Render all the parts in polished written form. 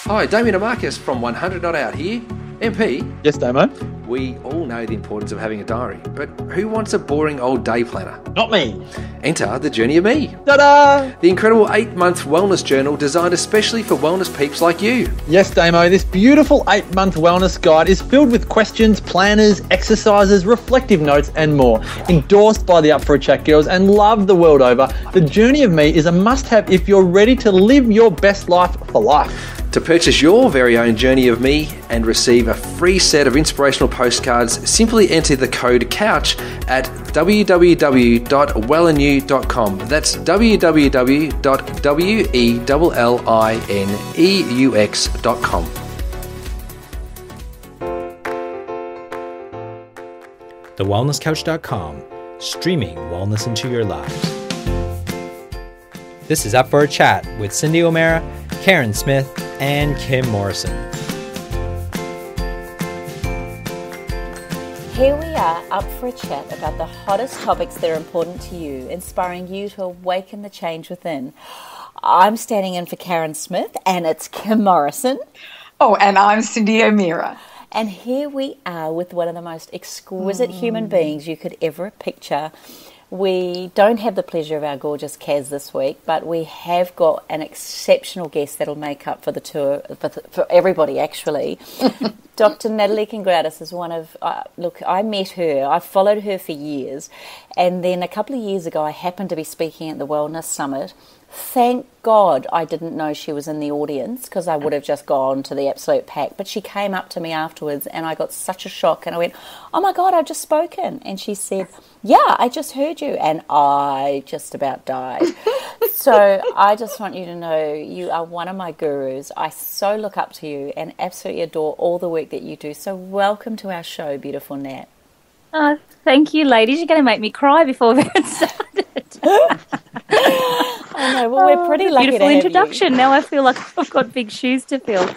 Hi, Damien and Marcus from 100 Not Out here. MP? Yes, Damo? We all know the importance of having a diary, but who wants a boring old day planner? Not me. Enter The Journey of Me. Ta-da! The incredible 8-month wellness journal designed especially for wellness peeps like you. Yes, Damo, this beautiful 8-month wellness guide is filled with questions, planners, exercises, reflective notes and more. Endorsed by the Up For A Chat girls and loved the world over, The Journey of Me is a must-have if you're ready to live your best life for life. To purchase your very own Journey of Me and receive a free set of inspirational postcards, simply enter the code COUCH at www.wellinew.com. That's www.wellineeux.com. TheWellnessCouch.com, streaming wellness into your lives. This is Up For A Chat with Cyndi O'Meara, Karen Smith, and Kim Morrison. Here we are, up for a chat about the hottest topics that are important to you, inspiring you to awaken the change within. I'm standing in for Karen Smith, and it's Kim Morrison. Oh, and I'm Cyndi O'Meara. And here we are with one of the most exquisite human beings you could ever picture. We don't have the pleasure of our gorgeous Kaz this week, but we have got an exceptional guest that'll make up for the tour, for everybody actually. Dr Natalie Kringoudis is one of, look, I met her, I've followed her for years, and then a couple of years ago I happened to be speaking at the Wellness Summit. Thank God I didn't know she was in the audience, because I would have just gone to the absolute pack. But she came up to me afterwards and I got such a shock and I went, oh my God, I've just spoken. And she said, yeah, I just heard you. And I just about died. So I just want you to know you are one of my gurus. I so look up to you and absolutely adore all the work that you do. So welcome to our show, beautiful Nat. Oh, thank you, ladies. You're going to make me cry before we get started. I know. Well, we're pretty lucky beautiful to have introduction. You. Now I feel like I've got big shoes to fill.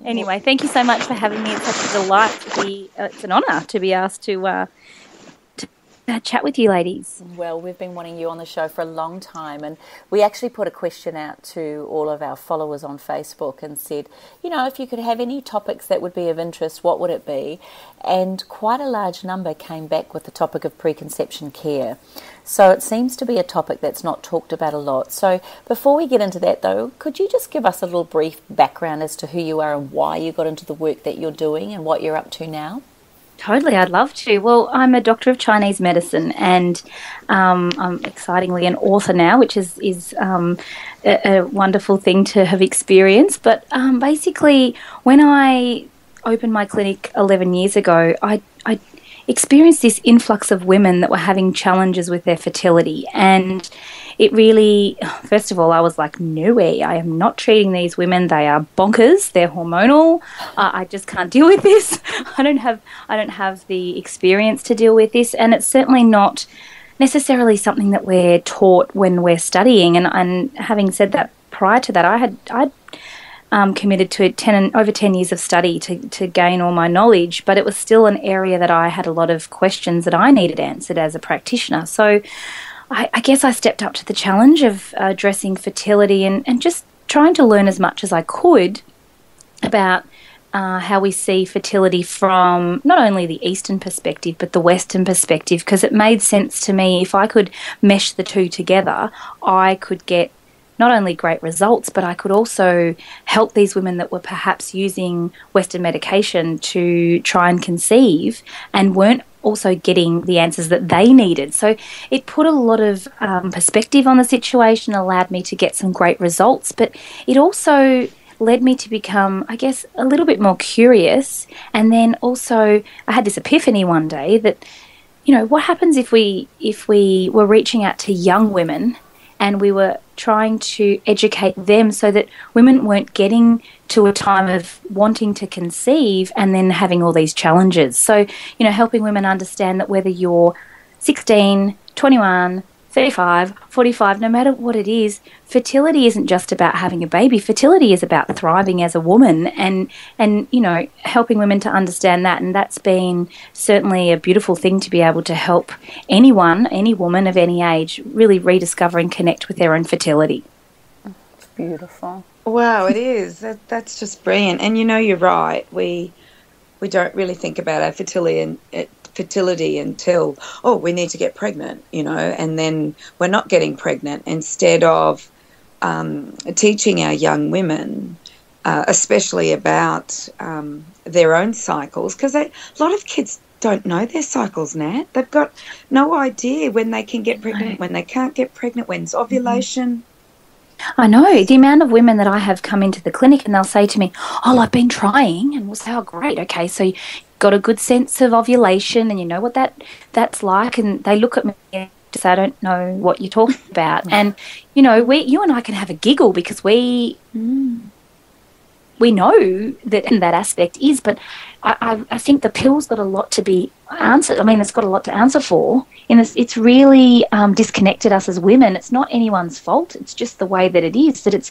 Anyway, thank you so much for having me. It's such a delight to be. It's an honour to be asked to chat with you, ladies. Well, we've been wanting you on the show for a long time, and we actually put a question out to all of our followers on Facebook and said, you know, if you could have any topics that would be of interest, what would it be? And quite a large number came back with the topic of preconception care. So it seems to be a topic that's not talked about a lot. So before we get into that, though, could you just give us a little brief background as to who you are and why you got into the work that you're doing and what you're up to now? Totally, I'd love to. Well, I'm a doctor of Chinese medicine, and I'm excitingly an author now, which is a wonderful thing to have experienced. But basically, when I opened my clinic 11 years ago, I experienced this influx of women that were having challenges with their fertility, and it really, first of all, I was like, no way, I am not treating these women. They are bonkers. They're hormonal. I just can't deal with this. I don't have the experience to deal with this, and it's certainly not necessarily something that we're taught when we're studying. And having said that, prior to that, I'd committed to over 10 years of study to gain all my knowledge, but it was still an area that I had a lot of questions that I needed answered as a practitioner. So I guess I stepped up to the challenge of addressing fertility and just trying to learn as much as I could about how we see fertility from not only the Eastern perspective but the Western perspective, because it made sense to me if I could mesh the two together, I could get not only great results, but I could also help these women that were perhaps using Western medication to try and conceive and weren't also getting the answers that they needed. So it put a lot of perspective on the situation, allowed me to get some great results, but it also led me to become, I guess, a little bit more curious. And then also I had this epiphany one day that, you know, what happens if we were reaching out to young women and we were trying to educate them so that women weren't getting to a time of wanting to conceive and then having all these challenges. So, you know, helping women understand that whether you're 16, 21, 35, 45, no matter what it is, fertility isn't just about having a baby. Fertility is about thriving as a woman and you know, helping women to understand that. And that's been certainly a beautiful thing to be able to help anyone, any woman of any age, really rediscover and connect with their own fertility. beautiful. Wow, it is. That's just brilliant. And you're right. We don't really think about our fertility until, we need to get pregnant, and then we're not getting pregnant, instead of teaching our young women, especially about their own cycles, because a lot of kids don't know their cycles, Nat. They've got no idea when they can get pregnant, when they can't get pregnant, when's ovulation. I know. The amount of women that I have come into the clinic and they'll say to me, I've been trying, and we'll say, great, okay, so you got a good sense of ovulation and you know what that's like, and they look at me and say, I don't know what you're talking about. And, you and I can have a giggle because we know that in that aspect is, but I think the pill's got a lot to be answered. I mean, it's got a lot to answer for. It's really disconnected us as women. It's not anyone's fault. It's just the way that it is. That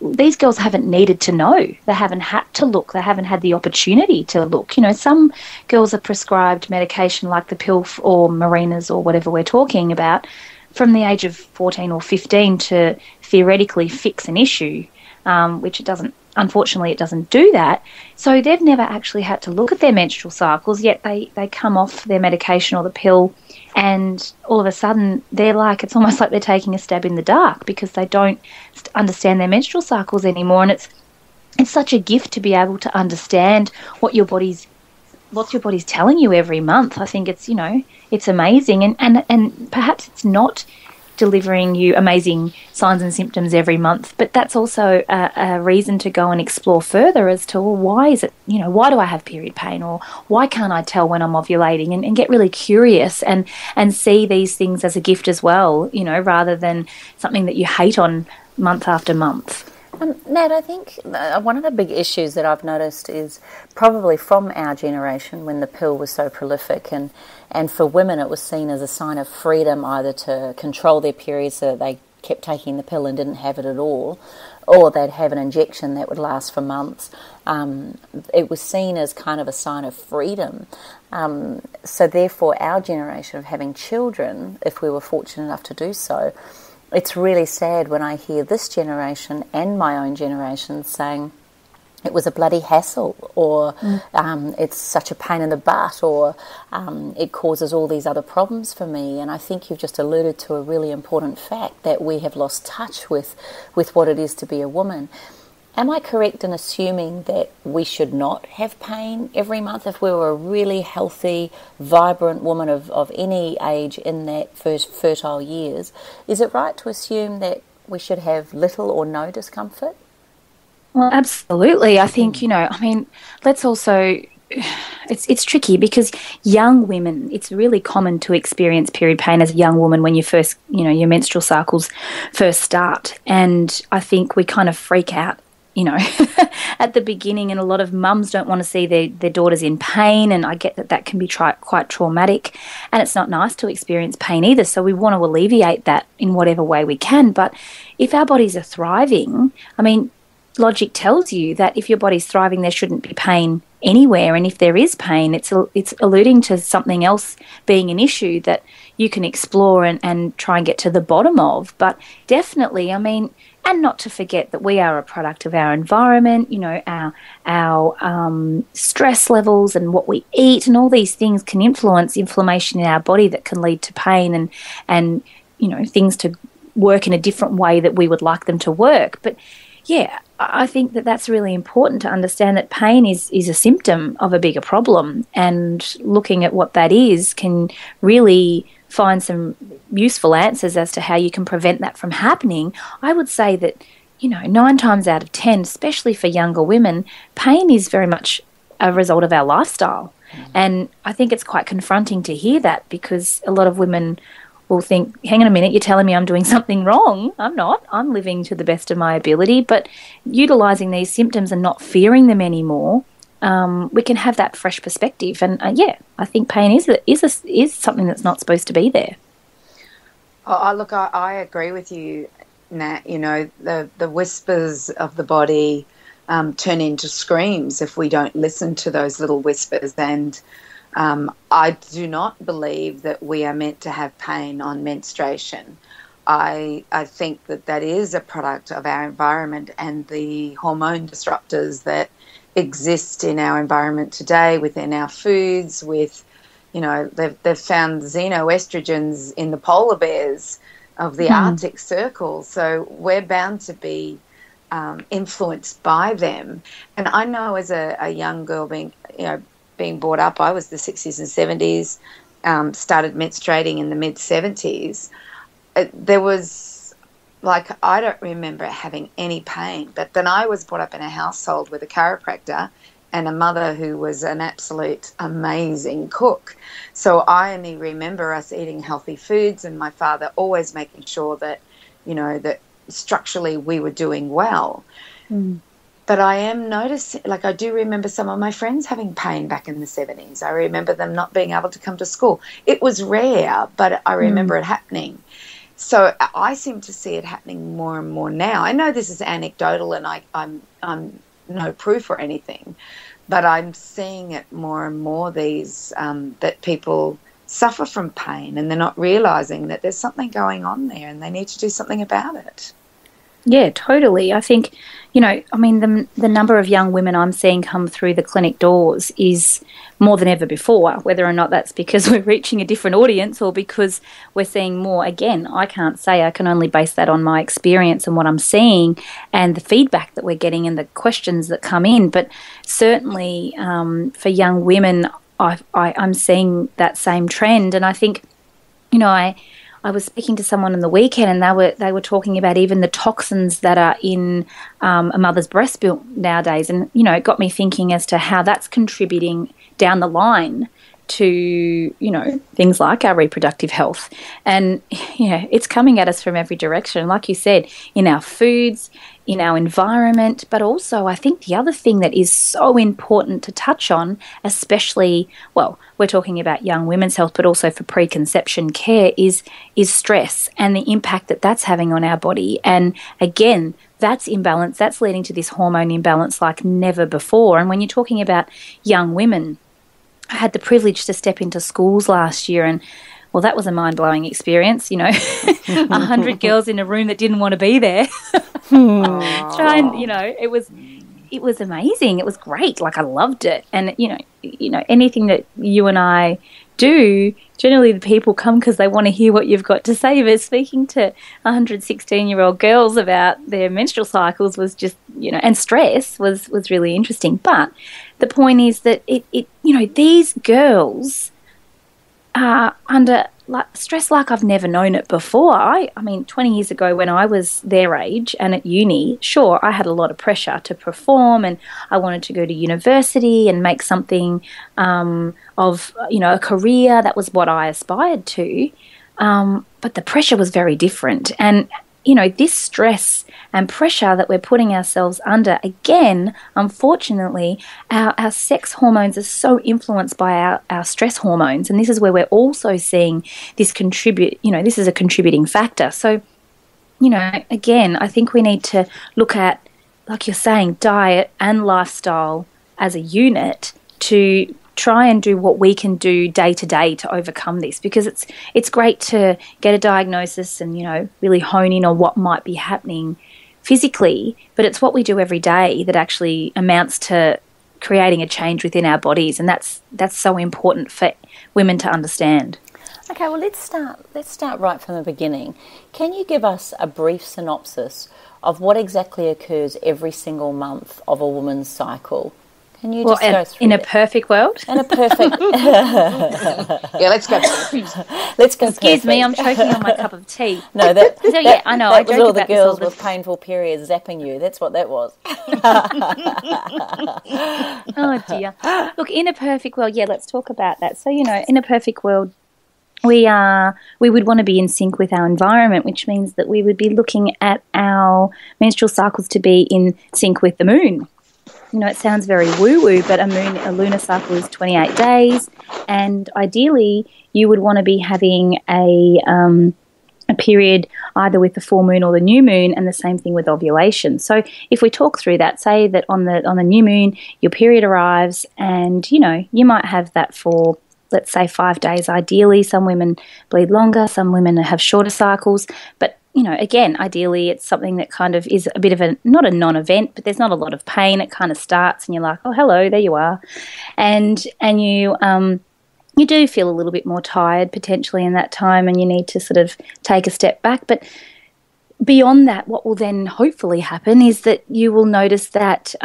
these girls haven't needed to know. They haven't had to look. They haven't had the opportunity to look. Some girls are prescribed medication like the pill or Marinas or whatever we're talking about from the age of 14 or 15 to theoretically fix an issue, which it doesn't. Unfortunately, it doesn't do that. So they've never actually had to look at their menstrual cycles, yet they come off their medication or the pill, and all of a sudden it's almost like they're taking a stab in the dark because they don't understand their menstrual cycles anymore. And it's such a gift to be able to understand what your body's telling you every month. I think it's it's amazing, and perhaps it's not delivering you amazing signs and symptoms every month, but that's also a reason to go and explore further as to, why is it, why do I have period pain, or why can't I tell when I'm ovulating, and get really curious and see these things as a gift as well, rather than something that you hate on month after month. Nat, I think one of the big issues that I've noticed is probably from our generation when the pill was so prolific, and for women it was seen as a sign of freedom either to control their periods so that they kept taking the pill and didn't have it at all, or they'd have an injection that would last for months. It was seen as kind of a sign of freedom. So therefore our generation of having children, if we were fortunate enough to do so, it's really sad when I hear this generation and my own generation saying it was a bloody hassle, or it's such a pain in the butt, or it causes all these other problems for me. And I think you've just alluded to a really important fact, that we have lost touch with what it is to be a woman. Am I correct in assuming that we should not have pain every month if we were a really healthy, vibrant woman of any age in that first fertile years? Is it right to assume that we should have little or no discomfort? Well, absolutely. I think, let's also... It's tricky because young women, it's really common to experience period pain as a young woman when you first, your menstrual cycles first start. And I think we kind of freak out at the beginning, and a lot of mums don't want to see their daughters in pain, and I get that can be quite traumatic, and it's not nice to experience pain either, so we want to alleviate that in whatever way we can. But if our bodies are thriving, logic tells you that if your body's thriving, there shouldn't be pain anywhere, and if there is pain, it's alluding to something else being an issue that you can explore and try and get to the bottom of. But definitely, and not to forget that we are a product of our environment, our stress levels and what we eat, and all these things can influence inflammation in our body that can lead to pain and things to work in a different way that we would like them to work. But yeah, I think that's really important to understand that pain is a symptom of a bigger problem, and looking at what that is can really find some useful answers as to how you can prevent that from happening. I would say that, 9 times out of 10, especially for younger women, pain is very much a result of our lifestyle. And I think it's quite confronting to hear that, because a lot of women will think, hang on a minute, you're telling me I'm doing something wrong. I'm not. I'm living to the best of my ability. But utilising these symptoms and not fearing them anymore, we can have that fresh perspective. And I think pain is something that's not supposed to be there. Look, I agree with you, Nat. The whispers of the body turn into screams if we don't listen to those little whispers. And I do not believe that we are meant to have pain on menstruation. I think that is a product of our environment and the hormone disruptors that exist in our environment today, within our foods, with, they've found xenoestrogens in the polar bears of the Arctic Circle. So we're bound to be influenced by them. And I know as a young girl being brought up, I was the 60s and 70s, started menstruating in the mid-70s. There was, I don't remember having any pain. But then I was brought up in a household with a chiropractor and a mother who was an absolute amazing cook. So I only remember us eating healthy foods and my father always making sure that, that structurally we were doing well. But I am noticing, I do remember some of my friends having pain back in the 70s. I remember them not being able to come to school. It was rare, but I remember it happening. So I seem to see it happening more and more now. I know this is anecdotal and I'm no proof or anything, but I'm seeing it more and more that people suffer from pain and they're not realising that there's something going on there and they need to do something about it. Yeah, totally. I think, the number of young women I'm seeing come through the clinic doors is more than ever before, whether or not that's because we're reaching a different audience or because we're seeing more. Again, I can't say. I can only base that on my experience and what I'm seeing and the feedback that we're getting and the questions that come in. But certainly for young women, I'm seeing that same trend. And I think, I was speaking to someone on the weekend and they were talking about even the toxins that are in a mother's breast milk nowadays. And, it got me thinking as to how that's contributing down the line to, things like our reproductive health. And, it's coming at us from every direction. Like you said, in our foods, in our environment, but also I think the other thing that is so important to touch on, especially, we're talking about young women's health, but also for preconception care, is stress and the impact that that's having on our body. And again, that's imbalance. That's leading to this hormone imbalance like never before. And when you're talking about young women, I had the privilege to step into schools last year and that was a mind-blowing experience, 100 girls in a room that didn't want to be there. It was amazing. It was great. I loved it. And, anything that you and I do, generally the people come because they want to hear what you've got to say. But speaking to 116-year-old girls about their menstrual cycles was just, and stress was really interesting. But the point is that these girls are under stress like I've never known it before. I mean, 20 years ago when I was their age and at uni, sure, I had a lot of pressure to perform and I wanted to go to university and make something of, a career. That was what I aspired to. But the pressure was very different. And, this stress and pressure that we're putting ourselves under, again, unfortunately, our sex hormones are so influenced by our stress hormones. And this is where we're also seeing this this is a contributing factor. So, again, I think we need to look at, like you're saying, diet and lifestyle as a unit to try and do what we can do day to day to overcome this, because it's great to get a diagnosis and, really hone in on what might be happening physically, but it's what we do every day that actually amounts to creating a change within our bodies, and that's so important for women to understand. Okay, well, let's start right from the beginning. Can you give us a brief synopsis of what exactly occurs every single month of a woman's cycle? Can you just go through in a perfect world? In a perfect... Yeah, let's go perfect. Let's go Excuse perfect. me, I'm choking on my cup of tea. No, I know. That was all the girls with painful periods zapping you. That's what that was. Oh, dear. Look, in a perfect world, let's talk about that. So, in a perfect world, we would want to be in sync with our environment, which means that we would be looking at our menstrual cycles to be in sync with the moon. It sounds very woo-woo, but a lunar cycle is 28 days, and ideally you would want to be having a period either with the full moon or the new moon, and the same thing with ovulation. So if we talk through that, say that on the new moon your period arrives, and you might have that for let's say 5 days ideally. Some women bleed longer, some women have shorter cycles, but again, ideally it's something that kind of is a bit of not a non-event, but there's not a lot of pain. It kind of starts and you're like, oh, hello, there you are. And you do feel a little bit more tired potentially in that time, and you need to sort of take a step back. But beyond that, what will then hopefully happen is that you will notice that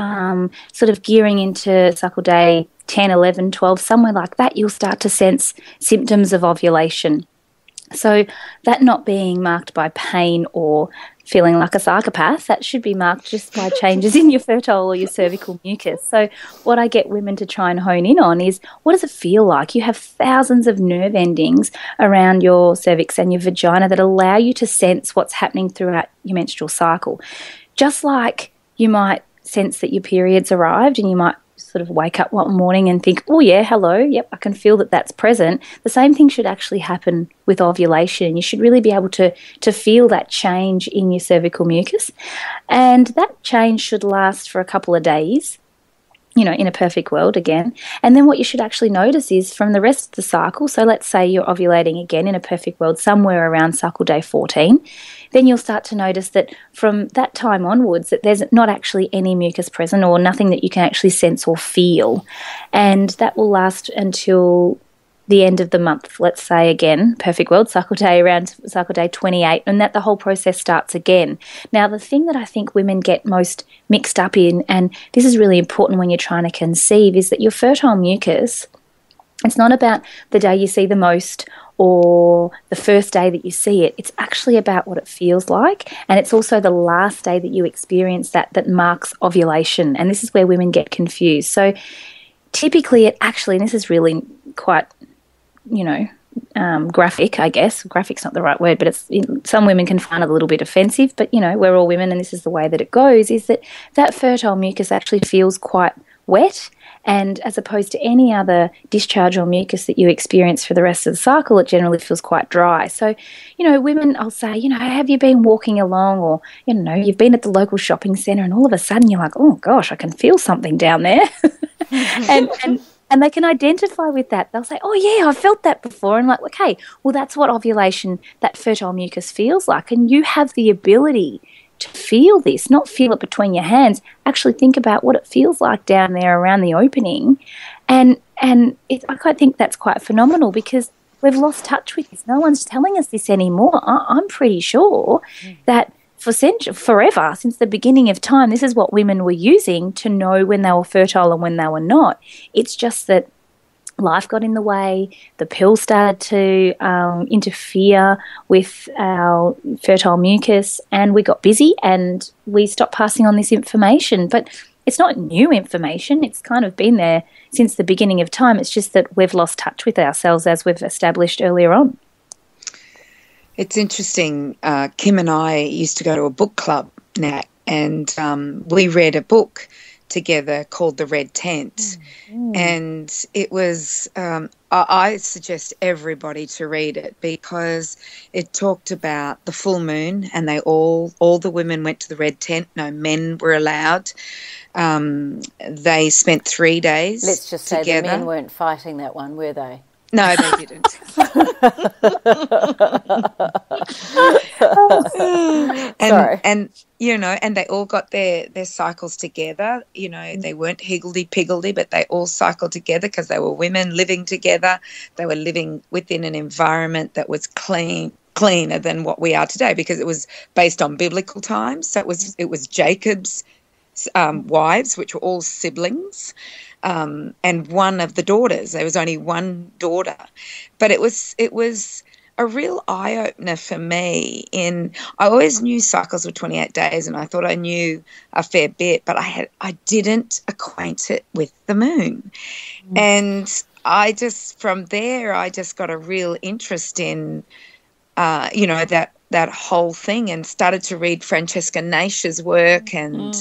sort of gearing into cycle day 10, 11, 12, somewhere like that, you'll start to sense symptoms of ovulation. So that not being marked by pain or feeling like a psychopath, that should be marked just by changes in your fertile or your cervical mucus. So what I get women to try and hone in on is, what does it feel like? You have thousands of nerve endings around your cervix and your vagina that allow you to sense what's happening throughout your menstrual cycle. Just like you might sense that your period's arrived and you might sort of wake up one morning and think, oh yeah, hello, yep, I can feel that that's present. The same thing should actually happen with ovulation. You should really be able to feel that change in your cervical mucus, and that change should last for a couple of days, in a perfect world again. And then what you should actually notice is from the rest of the cycle, so let's say you're ovulating again in a perfect world somewhere around cycle day 14, then you'll start to notice that from that time onwards that there's not actually any mucus present or nothing that you can actually sense or feel. And that will last until the end of the month, let's say again, perfect world, cycle day around cycle day 28, and that the whole process starts again. Now, the thing that I think women get most mixed up in, and this is really important when you're trying to conceive, is that your fertile mucus, it's not about the day you see the most or the first day that you see it. It's actually about what it feels like, and it's also the last day that you experience that marks ovulation, and this is where women get confused. So typically it actually, and this is really quite graphic, I guess. Graphic's not the right word, but some women can find it a little bit offensive, but we're all women and this is the way that it goes, is that fertile mucus actually feels quite wet, and as opposed to any other discharge or mucus that you experience for the rest of the cycle, it generally feels quite dry. So, women, I'll say, have you been walking along, or, you've been at the local shopping centre and all of a sudden you're like, oh gosh, I can feel something down there. And they can identify with that. They'll say, oh, yeah, I've felt that before. And like, okay, well, that's what ovulation, that fertile mucus feels like. And you have the ability to feel this, not feel it between your hands. Actually think about what it feels like down there around the opening. And I quite think that's quite phenomenal, because we've lost touch with this. No one's telling us this anymore. I'm pretty sure that forever, since the beginning of time, this is what women were using to know when they were fertile and when they were not. It's just that life got in the way, the pill started to interfere with our fertile mucus, and we got busy and we stopped passing on this information. But it's not new information. It's kind of been there since the beginning of time. It's just that we've lost touch with ourselves, as we've established earlier on. It's interesting. Kim and I used to go to a book club, Nat, and we read a book together called The Red Tent. And it was, I suggest everybody to read it, because it talked about the full moon, and all the women went to the Red Tent. No men were allowed. They spent 3 days Let's just together. say the men weren't fighting that one, were they? No, they didn't. And they all got their cycles together. They weren't higgledy-piggledy, but they all cycled together because they were women living together. They were living within an environment that was cleaner than what we are today, because it was based on biblical times. So it was Jacob's wives, which were all siblings. And one of the daughters. There was only one daughter, but it was a real eye-opener for me. I always knew cycles were 28 days, and I thought I knew a fair bit, but I didn't acquaint it with the moon. And from there I just got a real interest in that whole thing, and started to read Francesca Nash's work and.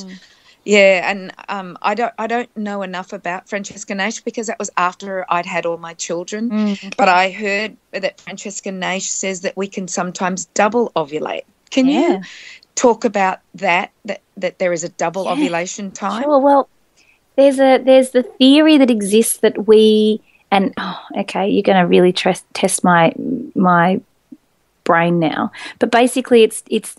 Yeah, and I don't know enough about Francesca Nash, because that was after I'd had all my children. But I heard that Francesca Nash says that we can sometimes double ovulate. Can you talk about that there is a double ovulation time? Sure. Well, there's the theory that exists that we And okay, you're going to really test my brain now. But basically, it's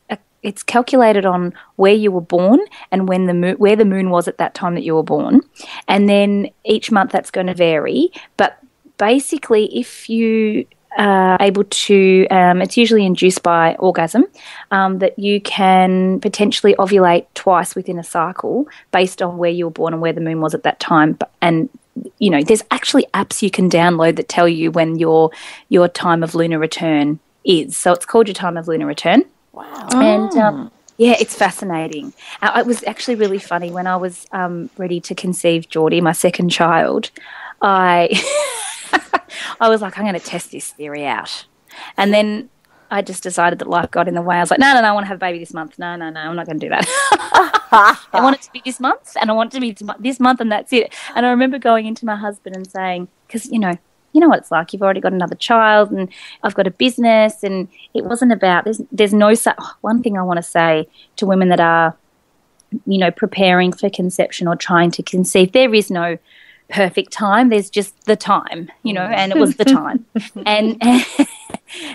calculated on where you were born and where the moon was at that time that you were born, and then each month that's going to vary. But basically, if you are able to, it's usually induced by orgasm, that you can potentially ovulate twice within a cycle based on where you were born and where the moon was at that time. And there's actually apps you can download that tell you when your time of lunar return is. So it's called your time of lunar return. Wow. And yeah, it's fascinating. It was actually really funny when I was ready to conceive Geordie, my second child. I was like, I'm going to test this theory out. And then I just decided that life got in the way. I was like, no, I want to have a baby this month. No, I'm not going to do that. I want it to be this month, and I want it to be this month, and that's it. And I remember going into my husband and saying, because, you know what it's like. You've already got another child, and I've got a business, and it wasn't about, there's no, one thing I want to say to women that are, preparing for conception or trying to conceive, there is no perfect time. There's just the time, and it was the time.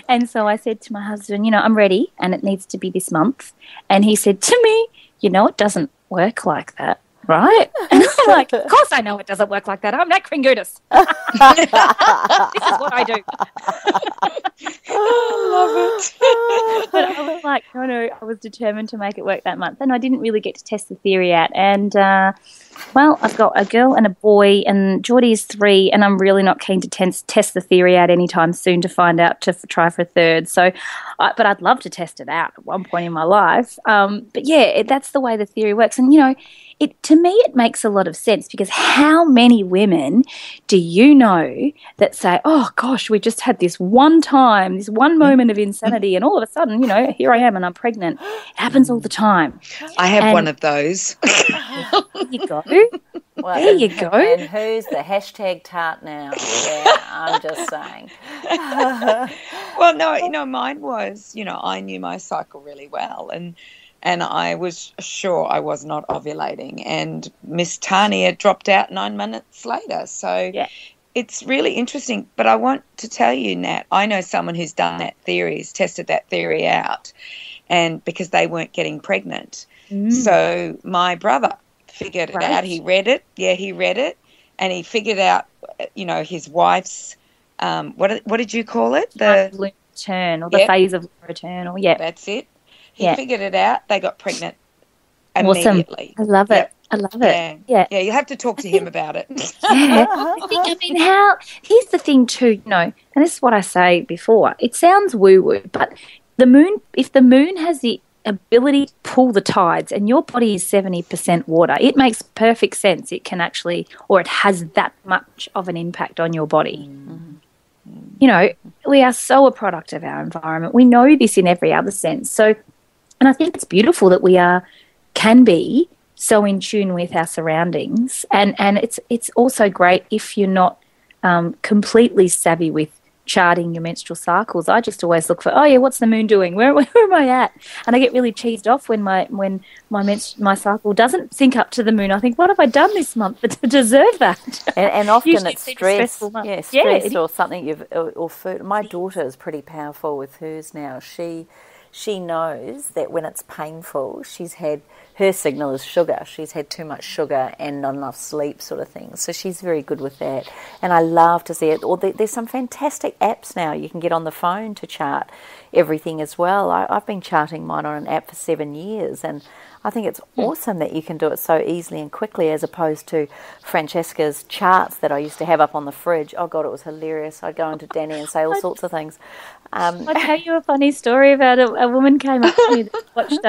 And so I said to my husband, I'm ready, and it needs to be this month. And he said to me, it doesn't work like that, right? And I'm like, of course I know it doesn't work like that. I'm Nat Kringoudis. This is what I do. I love it. But I was like, no, I was determined to make it work that month. And I didn't really get to test the theory out. And, I've got a girl and a boy, and Geordie is 3, and I'm really not keen to test the theory out anytime soon to find out to try for a third. So, but I'd love to test it out at one point in my life. But yeah, that's the way the theory works. And, to me, it makes a lot of sense, because how many women do you know that say, oh, gosh, we just had this one time, this one moment of insanity, and all of a sudden, here I am and I'm pregnant. It happens all the time. I have one of those. There you go. Well, there you go. And who's the hashtag tart now? Yeah, I'm just saying. Well, no, mine was, I knew my cycle really well, and I was sure I was not ovulating, and Miss Tania dropped out 9 minutes later. So yeah. It's really interesting. But I want to tell you, Nat, I know someone who's done that theory, has tested that theory out, and because they weren't getting pregnant. So my brother figured it out. He read it. Yeah, he read it, and he figured out, his wife's, what did you call it? The lunar return, or the phase of lunar return, or That's it. He figured it out. They got pregnant immediately. Awesome. I love it. I love it. Yeah, you have to talk to him about it. Here's the thing too, and this is what I say before. It sounds woo-woo, but if the moon has the ability to pull the tides, and your body is 70% water, it makes perfect sense. It can actually, or it has that much of an impact on your body. We are so a product of our environment. We know this in every other sense. So, and I think it's beautiful that we can be so in tune with our surroundings, and it's also great if you're not completely savvy with charting your menstrual cycles. I just always look for, what's the moon doing? Where am I at? And I get really cheesed off when my cycle doesn't sync up to the moon. I think, what have I done this month to deserve that? And often it's stress, stress or something or food. My daughter is pretty powerful with hers now. She knows that when it's painful, her signal is sugar. She's had too much sugar and not enough sleep, sort of thing. So she's very good with that. And I love to see it. Or there's some fantastic apps now you can get on the phone to chart everything as well. I've been charting mine on an app for 7 years, and I think it's awesome that you can do it so easily and quickly, as opposed to Francesca's charts that I used to have up on the fridge. Oh, God, it was hilarious. I'd go into Danny and say all sorts of things. I'll tell you a funny story about a woman came up to me that watched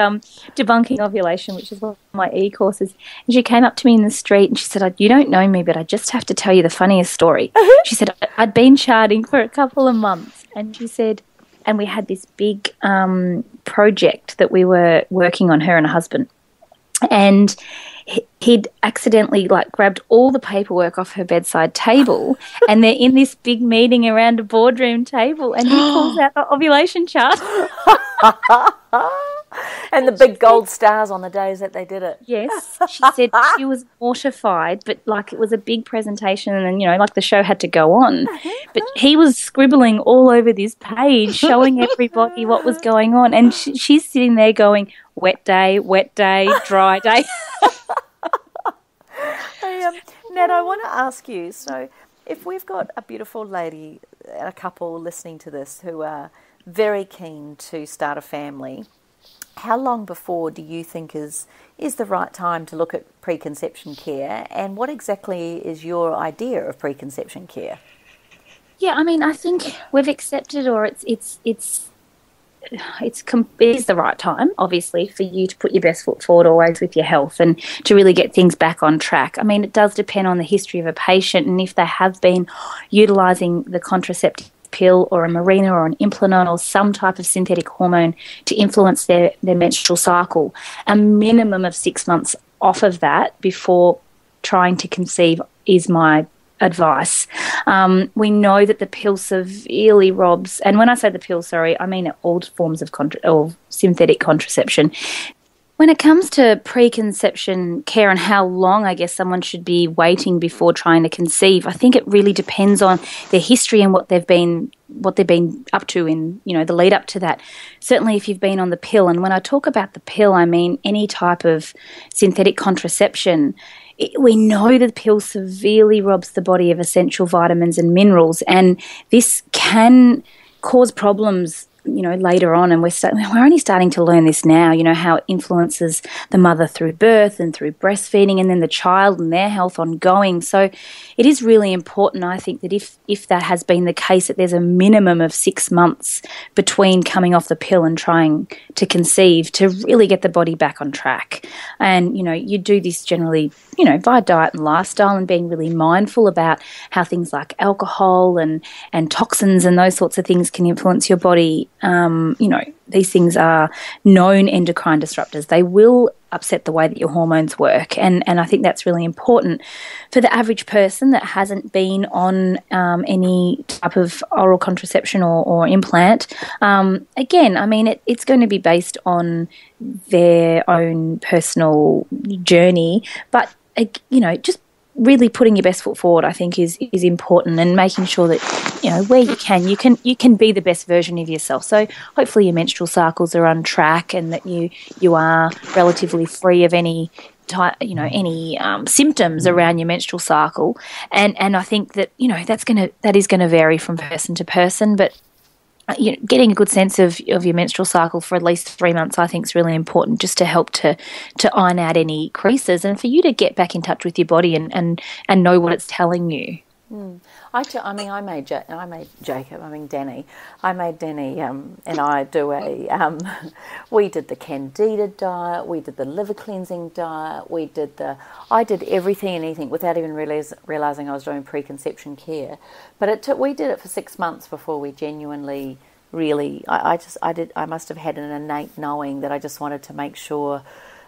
Debunking Ovulation, which is one of my e-courses, and she came up to me in the street and she said, you don't know me, but I just have to tell you the funniest story. She said, I'd been charting for a couple of months, and she said, and we had this big project that we were working on, her and her husband, and he'd accidentally grabbed all the paperwork off her bedside table, and they're in this big meeting around a boardroom table, and he pulls out the ovulation chart. And the big gold stars on the days that they did it. Yes, she said she was mortified, but like it was a big presentation and, like the show had to go on. But he was scribbling all over this page, showing everybody what was going on. And she's sitting there going, wet day, dry day. Nat, I want to ask you, so if we've got a beautiful lady, a couple listening to this who are very keen to start a family, how long before do you think is the right time to look at preconception care, and what exactly is your idea of preconception care? Yeah, I mean, I think we've accepted, or it is the right time, obviously, for you to put your best foot forward always with your health and to really get things back on track. I mean, it does depend on the history of a patient and if they have been utilising the contraceptive pill or a Mirena or an implanton or some type of synthetic hormone to influence their menstrual cycle. A minimum of 6 months off of that before trying to conceive is my advice. We know that the pill severely robs, and when I say the pill, I mean all forms of synthetic contraception. When it comes to preconception care and how long, I guess, someone should be waiting before trying to conceive, I think it really depends on their history and what they've been up to in, the lead up to that. Certainly if you've been on the pill, and when I talk about the pill, I mean any type of synthetic contraception, we know that the pill severely robs the body of essential vitamins and minerals, and this can cause problems later on, and we're only starting to learn this now, how it influences the mother through birth and through breastfeeding and then the child and their health ongoing. So it is really important, I think, that if that has been the case, that there's a minimum of 6 months between coming off the pill and trying to conceive to really get the body back on track. And, you do this generally, via diet and lifestyle and being really mindful about how things like alcohol and toxins and those sorts of things can influence your body. These things are known endocrine disruptors. They will upset the way that your hormones work, and I think that's really important for the average person that hasn't been on any type of oral contraception or implant. Again, I mean, it's going to be based on their own personal journey, but just really putting your best foot forward, I think, is important, and making sure that where you can be the best version of yourself. So hopefully your menstrual cycles are on track, and that you are relatively free of any symptoms around your menstrual cycle. And I think that that is going to vary from person to person, but getting a good sense of your menstrual cycle for at least 3 months, I think, is really important, just to help to iron out any creases and for you to get back in touch with your body and know what it's telling you. I made Danny. I made Danny and I do we did the Candida diet, we did the liver cleansing diet, I did everything and anything without even realising I was doing preconception care. But we did it for 6 months before we genuinely really, I must have had an innate knowing that I just wanted to make sure,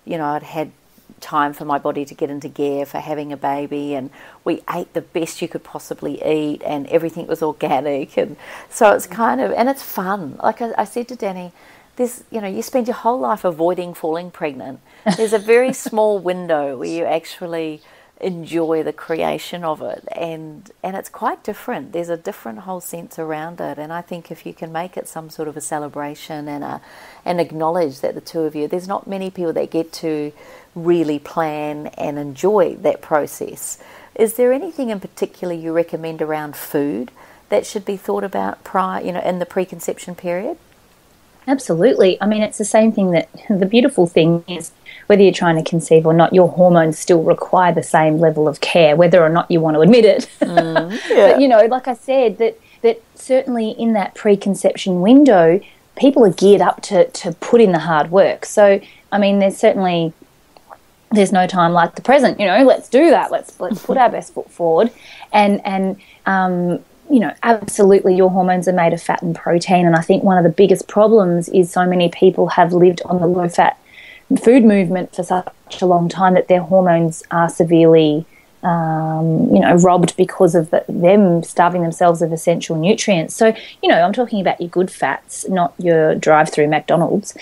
I'd had time for my body to get into gear for having a baby, and we ate the best you could possibly eat, and everything was organic, and so it's and it's fun. Like I said to Danny, there's you spend your whole life avoiding falling pregnant. There's a very small window where you actually enjoy the creation of it, and it's quite different. There's a different whole sense around it, and I think if you can make it some sort of a celebration and acknowledge that the two of you, there's not many people that get to really plan and enjoy that process. Is there anything in particular you recommend around food that should be thought about prior, in the preconception period? Absolutely. I mean, it's the same thing. That the beautiful thing is, whether you're trying to conceive or not, your hormones still require the same level of care, whether or not you want to admit it. Yeah. But, like I said, that certainly in that preconception window, people are geared up to put in the hard work. So, I mean, there's no time like the present. Let's do that. Let's put our best foot forward, and absolutely, your hormones are made of fat and protein. And I think one of the biggest problems is so many people have lived on the low-fat food movement for such a long time that their hormones are severely, robbed because of them starving themselves of essential nutrients. So, I'm talking about your good fats, not your drive-through McDonald's.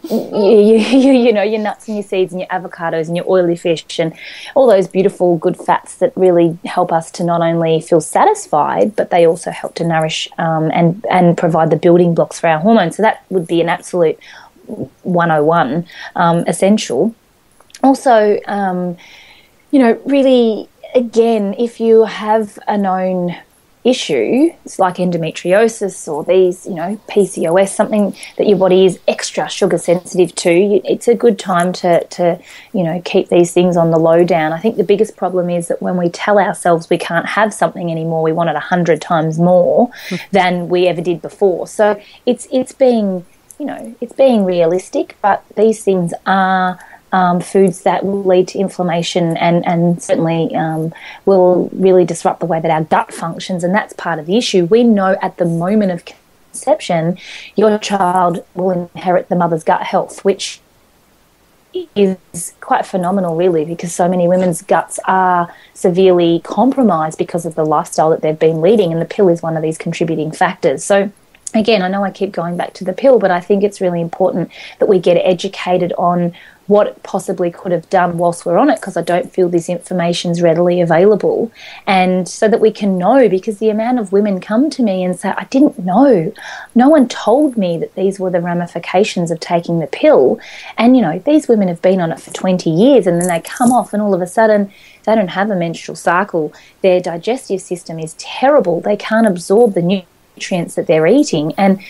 you know, your nuts and your seeds and your avocados and your oily fish and all those beautiful good fats that really help us to not only feel satisfied, but they also help to nourish and provide the building blocks for our hormones. So that would be an absolute 101 essential. Also, you know, really, again, if you have a known issue, it's like endometriosis or these, you know, PCOS, something that your body is extra sugar sensitive to, it's a good time to you know, keep these things on the low down. I think the biggest problem is that when we tell ourselves we can't have something anymore, we want it 100 times more than we ever did before. So it's being, you know, it's being realistic, but these things are foods that will lead to inflammation and certainly will really disrupt the way that our gut functions, and that's part of the issue. We know at the moment of conception your child will inherit the mother's gut health, which is quite phenomenal really, because so many women's guts are severely compromised because of the lifestyle that they've been leading, and the pill is one of these contributing factors. So again, I know I keep going back to the pill, but I think it's really important that we get educated on what it possibly could have done whilst we're on it, because I don't feel this information is readily available, and so that we can know, because the amount of women come to me and say, I didn't know, no one told me that these were the ramifications of taking the pill. And you know, these women have been on it for 20 years and then they come off and all of a sudden they don't have a menstrual cycle, their digestive system is terrible, they can't absorb the nutrients that they're eating, and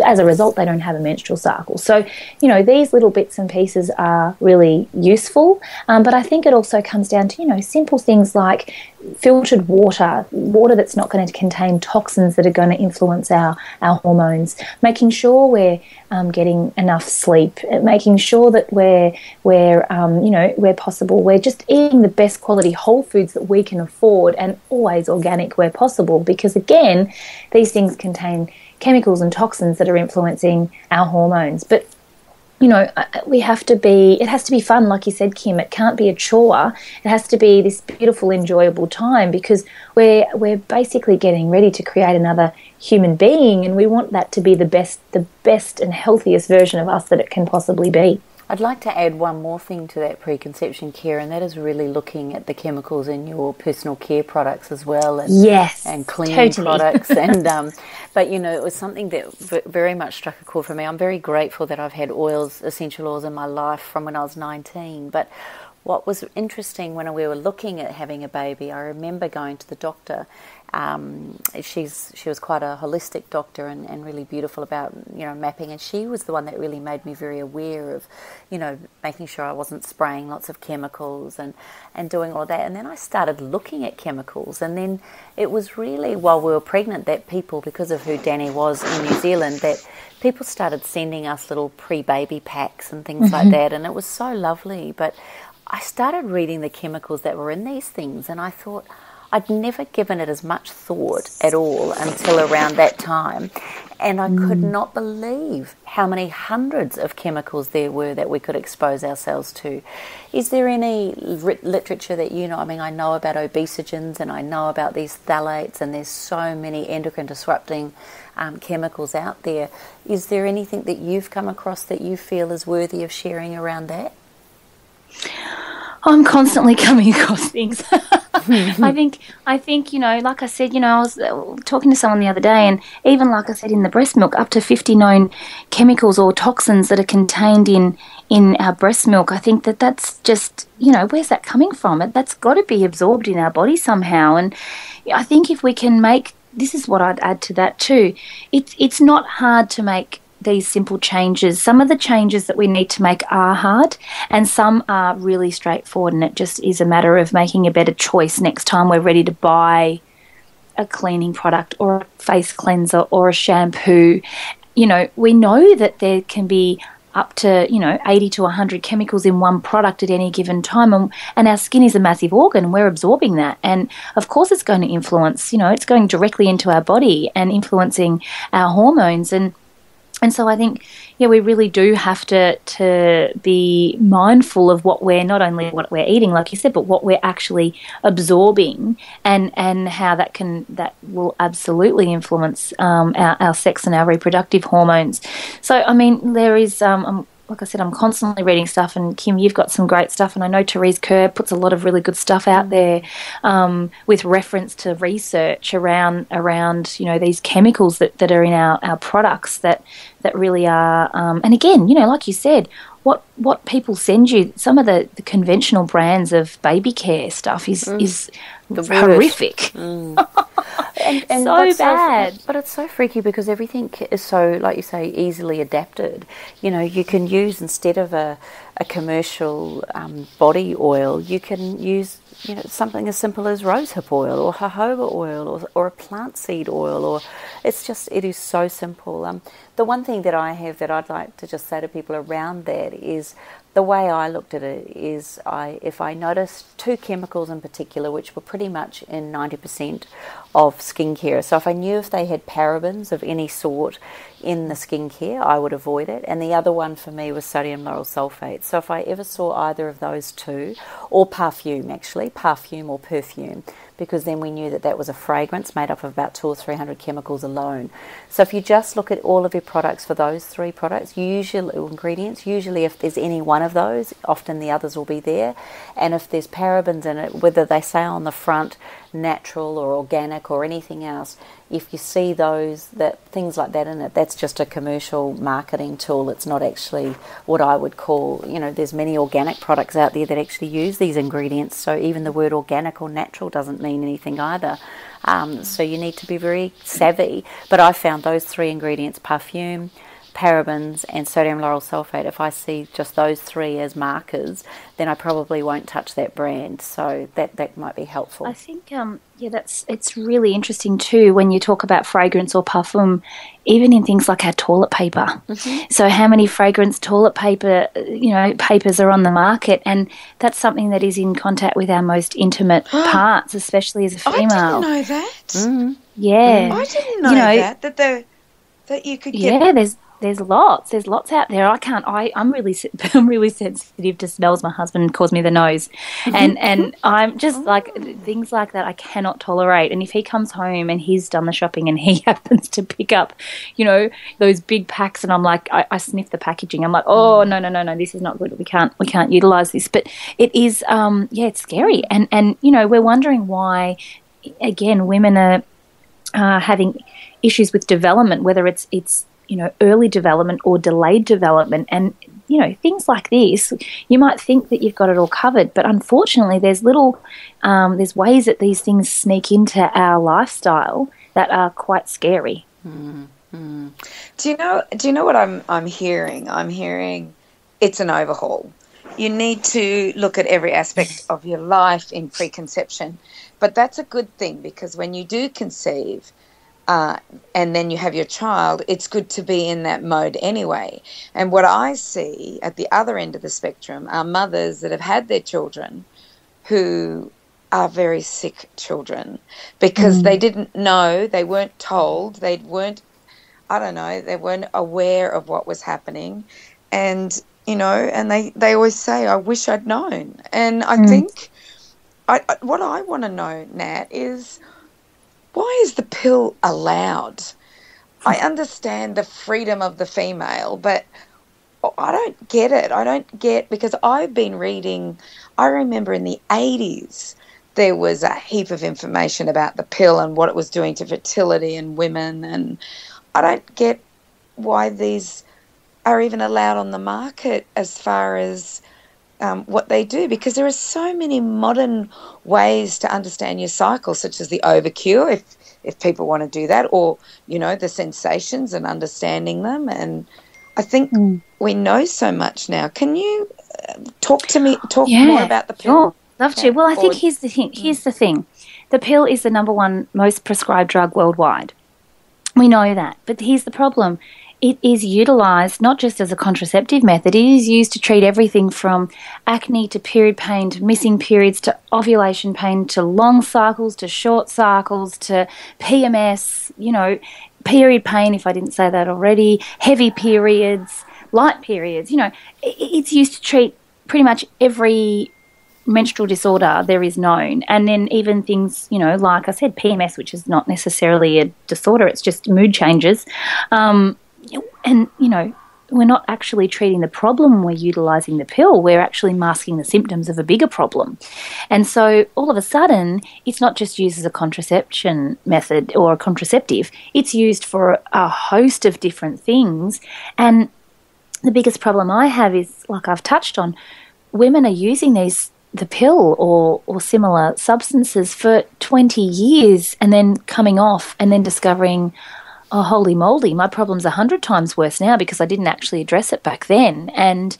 as a result they don't have a menstrual cycle. So you know, these little bits and pieces are really useful, but I think it also comes down to, you know, simple things like filtered water that's not going to contain toxins that are going to influence our hormones, making sure we're getting enough sleep, making sure that we're you know, where possible, we're just eating the best quality whole foods that we can afford, and always organic where possible, because again, these things contain chemicals and toxins that are influencing our hormones. But you know, it has to be fun, like you said, Kim. It can't be a chore. It has to be this beautiful, enjoyable time, because we're basically getting ready to create another human being, and we want that to be the best and healthiest version of us that it can possibly be. I'd like to add one more thing to that preconception care, and that is really looking at the chemicals in your personal care products as well, and yes, and cleaning totally. products. And but you know, it was something that very much struck a chord for me. I'm very grateful that I've had essential oils in my life from when I was 19. But what was interesting when we were looking at having a baby, I remember going to the doctor. She was quite a holistic doctor and really beautiful about, you know, mapping, and she was the one that really made me very aware of, you know, making sure I wasn't spraying lots of chemicals and doing all that. And then I started looking at chemicals, and then it was really while we were pregnant that people, because of who Danny was in New Zealand, that people started sending us little pre-baby packs and things like that, and it was so lovely. But I started reading the chemicals that were in these things, and I thought, I'd never given it as much thought at all until around that time, and I could not believe how many hundreds of chemicals there were that we could expose ourselves to. Is there any literature that you know? I mean, I know about obesogens and I know about these phthalates, and there's so many endocrine disrupting chemicals out there. Is there anything that you've come across that you feel is worthy of sharing around that? I'm constantly coming across things. I think, you know, like I said, you know, I was talking to someone the other day, and even like I said, in the breast milk, up to 50 known chemicals or toxins that are contained in our breast milk. I think that's just, you know, where's that coming from? That's got to be absorbed in our body somehow. And I think if we can this is what I'd add to that too. It's not hard to make these simple changes. Some of the changes that we need to make are hard, and some are really straightforward, and it just is a matter of making a better choice next time we're ready to buy a cleaning product or a face cleanser or a shampoo. You know, we know that there can be up to, you know, 80 to 100 chemicals in one product at any given time, and our skin is a massive organ, and we're absorbing that, and of course it's going to influence, you know, it's going directly into our body and influencing our hormones. And so I think, yeah, we really do have to be mindful of not only what we're eating, like you said, but what we're actually absorbing, and how that will absolutely influence our sex and our reproductive hormones. So, I mean, there is, like I said, I'm constantly reading stuff, and Kim, you've got some great stuff, and I know Therese Kerr puts a lot of really good stuff out there with reference to research around these chemicals that are in our products that really are, and again, like you said, what people send you, some of the conventional brands of baby care stuff is horrific. And so bad. But it's so freaky because everything is so, like you say, easily adapted. You can use, instead of a commercial body oil, you can use something as simple as rosehip oil or jojoba oil or a plant seed oil, or it is so simple. The one thing that I have that I'd like to just say to people around that is, the way I looked at it is, if I noticed two chemicals in particular, which were pretty much in 90% of skincare. So if I knew if they had parabens of any sort in the skincare, I would avoid it. And the other one for me was sodium lauryl sulfate. So if I ever saw either of those two, or perfume or perfume, because then we knew that was a fragrance made up of about 200 or 300 chemicals alone. So if you just look at all of your products for those three products, ingredients, usually if there's any one of those, often the others will be there. And if there's parabens in it, whether they say on the front natural or organic or anything else, if you see things like that in it, that's just a commercial marketing tool. It's not actually what I would call, there's many organic products out there that actually use these ingredients. So even the word organic or natural doesn't mean anything either. So you need to be very savvy. But I found those three ingredients, perfume, parabens and sodium lauryl sulfate, if I see just those three as markers, then I probably won't touch that brand. So that might be helpful. I think it's really interesting too when you talk about fragrance or parfum, even in things like our toilet paper. Mm-hmm. So how many fragrance toilet paper papers are on the market, and that's something that is in contact with our most intimate parts, especially as a female. I didn't know that. Mm-hmm. Yeah, I didn't know that you could get. Yeah, there's lots out there. I'm really sensitive to smells. My husband calls me the nose, and I'm just like, things like that I cannot tolerate. And if he comes home and he's done the shopping and he happens to pick up, those big packs, and I'm like, I sniff the packaging. I'm like, oh no, this is not good. We can't utilize this. But it is, it's scary, and we're wondering why, again, women are having issues with development, whether it's early development or delayed development. And, things like this, you might think that you've got it all covered, but unfortunately there's there's ways that these things sneak into our lifestyle that are quite scary. Mm-hmm. Do you know what I'm hearing? I'm hearing it's an overhaul. You need to look at every aspect of your life in preconception. But that's a good thing, because when you do conceive, and then you have your child, it's good to be in that mode anyway. And what I see at the other end of the spectrum are mothers that have had their children who are very sick children because they didn't know, they weren't told, they weren't aware of what was happening. And, and they always say, I wish I'd known. And I think what I want to know, Nat, is, why is the pill allowed? I understand the freedom of the female, but I don't get it. Because I've been reading, I remember in the 80s, there was a heap of information about the pill and what it was doing to fertility in women, and I don't get why these are even allowed on the market as far as what they do, because there are so many modern ways to understand your cycle, such as the Overcure, if people want to do that, or, the sensations and understanding them. And I think we know so much now. Can you talk more about the pill? Sure. Love to. Well, I think here's the thing. The pill is the number one most prescribed drug worldwide. We know that. But here's the problem. It is utilised not just as a contraceptive method. It is used to treat everything from acne to period pain to missing periods to ovulation pain to long cycles to short cycles to PMS, period pain, if I didn't say that already, heavy periods, light periods. It's used to treat pretty much every menstrual disorder there is known. And then even things, like I said, PMS, which is not necessarily a disorder, it's just mood changes. And, we're not actually treating the problem when we're utilising the pill. We're actually masking the symptoms of a bigger problem. And so all of a sudden, it's not just used as a contraception method or a contraceptive. It's used for a host of different things. And the biggest problem I have is, like I've touched on, women are using the pill or similar substances for 20 years and then coming off and then discovering, oh, holy moly, my problem's 100 times worse now because I didn't actually address it back then. And,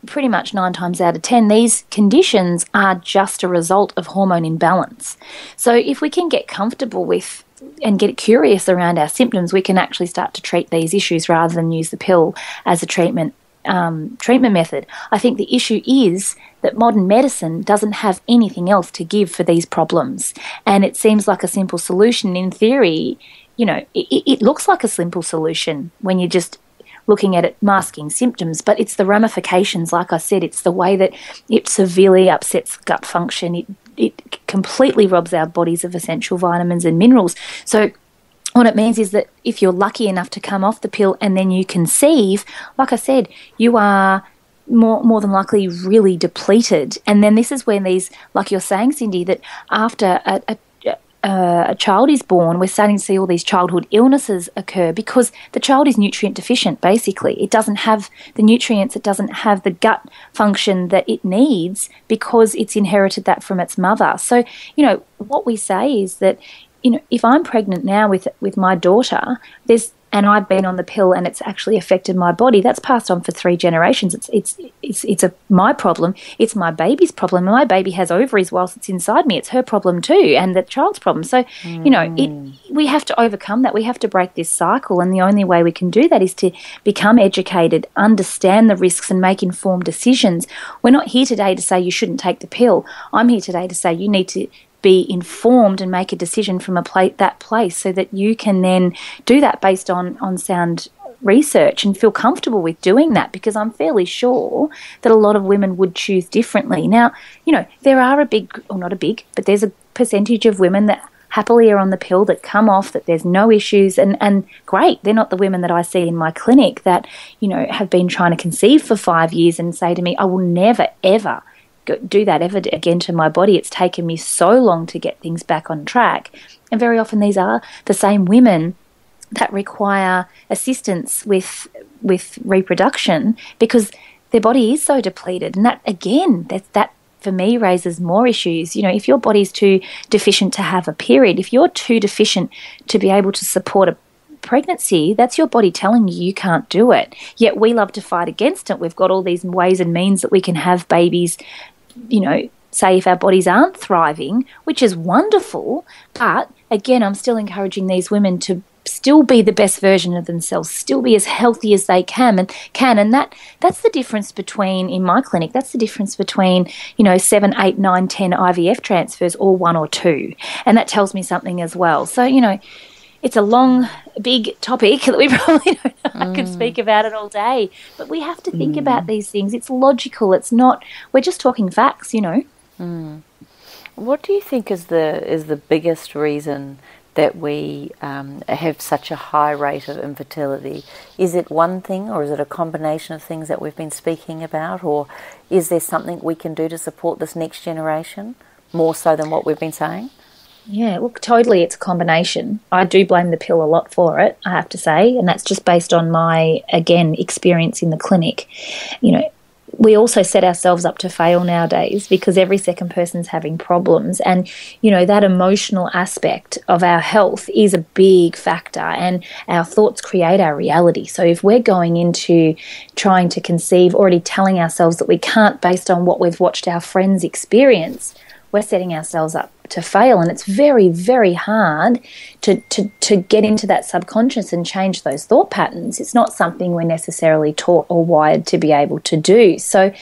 pretty much 9 times out of 10, these conditions are just a result of hormone imbalance. So if we can get comfortable with and get curious around our symptoms, we can actually start to treat these issues rather than use the pill as a treatment method. I think the issue is that modern medicine doesn't have anything else to give for these problems. And it seems like a simple solution in theory. It looks like a simple solution when you're just looking at it masking symptoms, but it's the ramifications. Like I said, it's the way that it severely upsets gut function. It completely robs our bodies of essential vitamins and minerals. So what it means is that if you're lucky enough to come off the pill and then you conceive, like I said, you are more than likely really depleted. And then this is when these, like you're saying, Cyndi, that after a child is born, we're starting to see all these childhood illnesses occur because the child is nutrient deficient, basically. It doesn't have the nutrients, it doesn't have the gut function that it needs because it's inherited that from its mother. So, what we say is that, if I'm pregnant now with my daughter, and I've been on the pill and it's actually affected my body, that's passed on for 3 generations. It's my problem. It's my baby's problem. And my baby has ovaries whilst it's inside me. It's her problem too, and the child's problem. So, we have to overcome that. We have to break this cycle. And the only way we can do that is to become educated, understand the risks and make informed decisions. We're not here today to say you shouldn't take the pill. I'm here today to say you need to be informed and make a decision from that place so that you can then do that based on sound research and feel comfortable with doing that, because I'm fairly sure that a lot of women would choose differently. Now, there are there's a percentage of women that happily are on the pill, that come off, that there's no issues, and great. They're not the women that I see in my clinic that, have been trying to conceive for 5 years and say to me, I will never, ever do that ever again to my body. It's taken me so long to get things back on track. And very often these are the same women that require assistance with reproduction because their body is so depleted. And that, again, that for me raises more issues. If your body's too deficient to have a period, if you're too deficient to be able to support a pregnancy, that's your body telling you can't do it. Yet we love to fight against it. We've got all these ways and means that we can have babies, say if our bodies aren't thriving, which is wonderful. But again, I'm still encouraging these women to still be the best version of themselves, still be as healthy as they can. And that's the difference between, in my clinic, that's the difference between, 7, 8, 9, 10 IVF transfers or 1 or 2. And that tells me something as well. So, it's a long, big topic that we probably I could speak about it all day. But we have to think about these things. It's logical. It's not, we're just talking facts, What do you think is the biggest reason that we have such a high rate of infertility? Is it one thing, or is it a combination of things that we've been speaking about? Or is there something we can do to support this next generation more so than what we've been saying? Yeah, look, totally, it's a combination. I do blame the pill a lot for it, I have to say, and that's just based on my, again, experience in the clinic. We also set ourselves up to fail nowadays because every second person's having problems, and, that emotional aspect of our health is a big factor, and our thoughts create our reality. So if we're going into trying to conceive already telling ourselves that we can't based on what we've watched our friends experience, we're setting ourselves up to fail. And it's very, very hard to get into that subconscious and change those thought patterns. It's not something we're necessarily taught or wired to be able to do. So,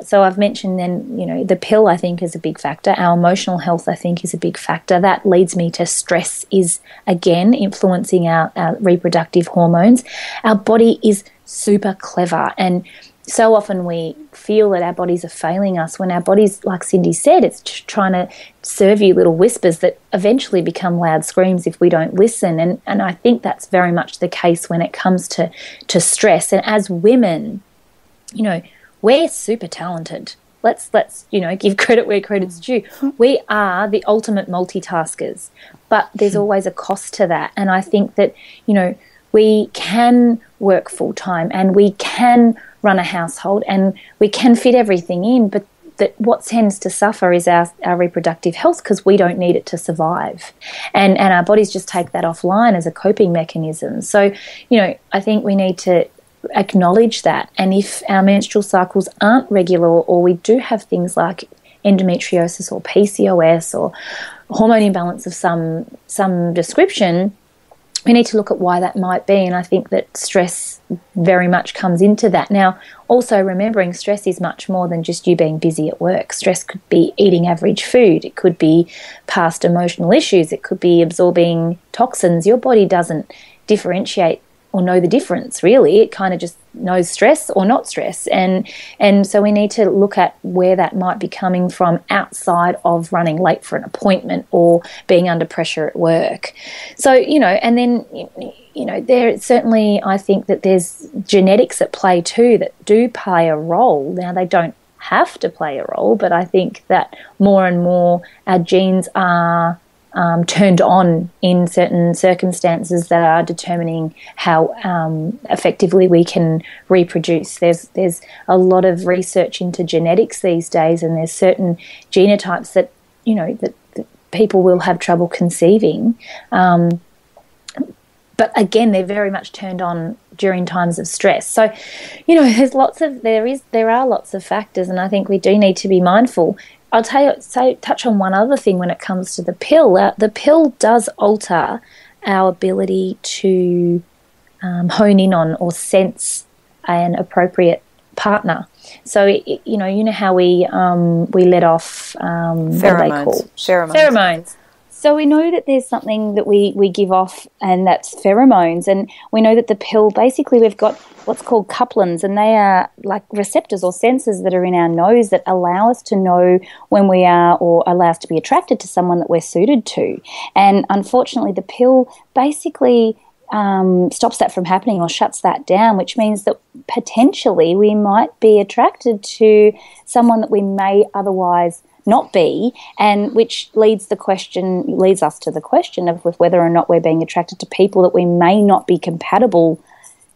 so I've mentioned then, the pill I think is a big factor. Our emotional health I think is a big factor. That leads me to stress is, again, influencing our reproductive hormones. Our body is super clever, and so often we feel that our bodies are failing us when our bodies, like Cyndi said, it's trying to serve you little whispers that eventually become loud screams if we don't listen. And I think that's very much the case when it comes to stress. And as women, you know, we're super talented. Let's you know, give credit where credit's due. We are the ultimate multitaskers, but there's always a cost to that. And I think that, you know, we can work full time and we can run a household and we can fit everything in, but that what tends to suffer is our reproductive health because we don't need it to survive. And our bodies just take that offline as a coping mechanism. So, you know, I think we need to acknowledge that. And if our menstrual cycles aren't regular, or we do have things like endometriosis or PCOS or hormone imbalance of some description, we need to look at why that might be. And I think that stress very much comes into that. Now, also remembering stress is much more than just you being busy at work. Stress could be eating average food. It could be past emotional issues. It could be absorbing toxins. Your body doesn't differentiate or know the difference, really. It kind of just knows stress or not stress. And so we need to look at where that might be coming from outside of running late for an appointment or being under pressure at work. So, you know, and then, you know, there certainly, I think that there's genetics at play too that do play a role. Now, they don't have to play a role, but I think that more and more our genes are turned on in certain circumstances that are determining how effectively we can reproduce. There's a lot of research into genetics these days, and there's certain genotypes that, you know, that people will have trouble conceiving. But again, they're very much turned on during times of stress. So, you know, there are lots of factors, and I think we do need to be mindful. I'll touch on one other thing when it comes to the pill. The pill does alter our ability to hone in on or sense an appropriate partner. So, you know how we let off pheromones. So we know that there's something that we give off, and that's pheromones. And we know that the pill, basically we've got what's called couplins, and they are like receptors or sensors that are in our nose that allow us to know when we are, or allow us to be attracted to someone that we're suited to. And unfortunately, the pill basically stops that from happening or shuts that down, which means that potentially we might be attracted to someone that we may otherwise not be, and which leads us to the question of whether or not we're being attracted to people that we may not be compatible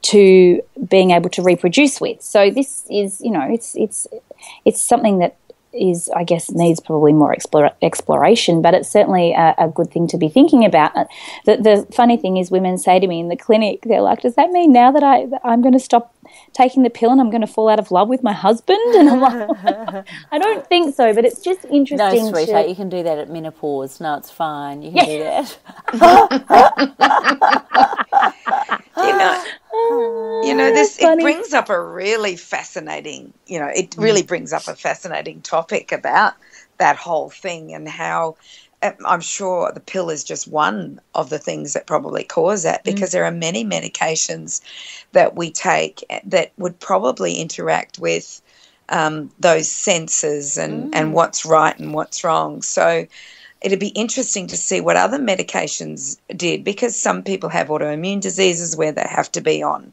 to being able to reproduce with. So this is, you know, it's something that is, I guess, needs probably more exploration, but it's certainly a good thing to be thinking about. The funny thing is, women say to me in the clinic, they're like, does that mean now that I'm going to stop taking the pill and I'm going to fall out of love with my husband? And I'm like, I don't think so, but it's just interesting. No, sweetheart, you can do that at menopause. No, it's fine. You can do that. It brings up a really fascinating, it really brings up a fascinating topic about that whole thing, and how I'm sure the pill is just one of the things that probably cause that, because there are many medications that we take that would probably interact with those senses and what's right and what's wrong. So it'd be interesting to see what other medications did, because some people have autoimmune diseases where they have to be on,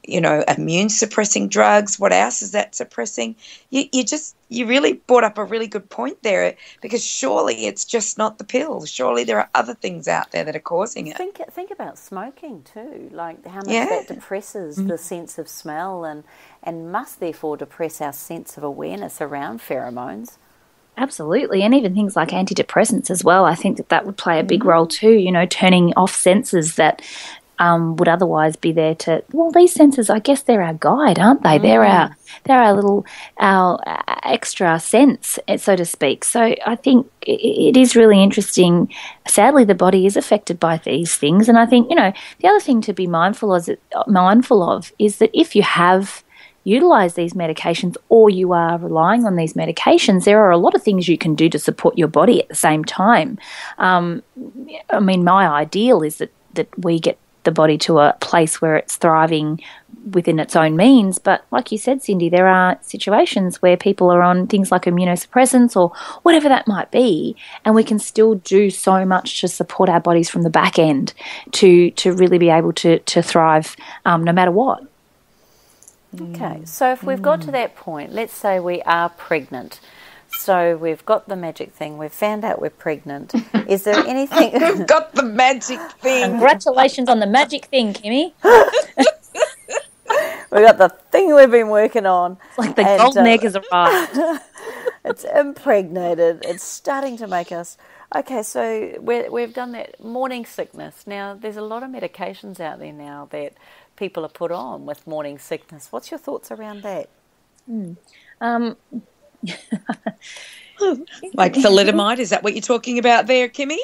immune suppressing drugs. What else is that suppressing? You really brought up a really good point there, because surely it's just not the pill. Surely there are other things out there that are causing it. Think about smoking too, like how much that depresses the sense of smell and must therefore depress our sense of awareness around pheromones. Absolutely, and even things like antidepressants as well. I think that would play a big role too, turning off senses that would otherwise be there to, well, these senses, I guess they're our guide, aren't they? They're our extra sense, so to speak. So I think it is really interesting. Sadly, the body is affected by these things, and I think, the other thing to be mindful of is that if you have utilize these medications, or you are relying on these medications, there are a lot of things you can do to support your body at the same time. My ideal is that we get the body to a place where it's thriving within its own means. But like you said, Cyndi, there are situations where people are on things like immunosuppressants or whatever that might be, and we can still do so much to support our bodies from the back end to really be able to thrive no matter what. Okay, so if we've got to that point, let's say we are pregnant. So we've got the magic thing. We've found out we're pregnant. Is there anything... We've got the magic thing. Congratulations on the magic thing, Kimmy. We've got the thing we've been working on. It's like the golden egg has arrived. It's impregnated. It's starting to make us... Okay, so we've done that. Morning sickness. Now, there's a lot of medications out there now that people are put on with morning sickness. What's your thoughts around that? Like thalidomide, is that what you're talking about there, Kimmy?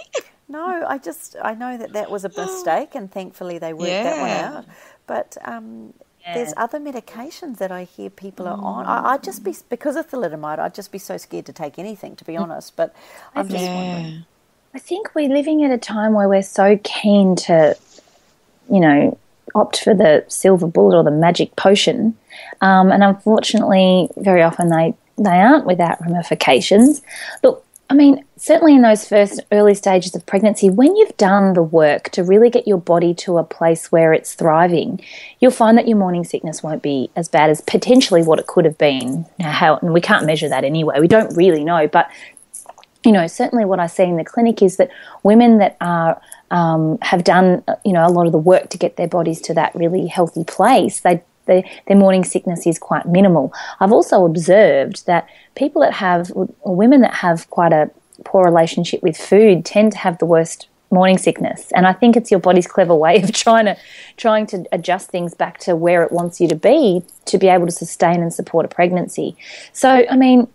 No, I know that was a mistake, and thankfully they worked that one out. But there's other medications that I hear people are on. I'd just be, because of thalidomide, I'd just be so scared to take anything, to be honest. But I'm just wondering. I think we're living at a time where we're so keen to, opt for the silver bullet or the magic potion, and unfortunately, very often they aren't without ramifications. Look, I mean, certainly in those first early stages of pregnancy, when you've done the work to really get your body to a place where it's thriving, you'll find that your morning sickness won't be as bad as potentially what it could have been. And we can't measure that anyway. We don't really know. But, certainly what I see in the clinic is that women that are have done, a lot of the work to get their bodies to that really healthy place, their morning sickness is quite minimal. I've also observed that people that have, or women that have quite a poor relationship with food tend to have the worst morning sickness. And I think it's your body's clever way of trying to adjust things back to where it wants you to be able to sustain and support a pregnancy. So, I mean,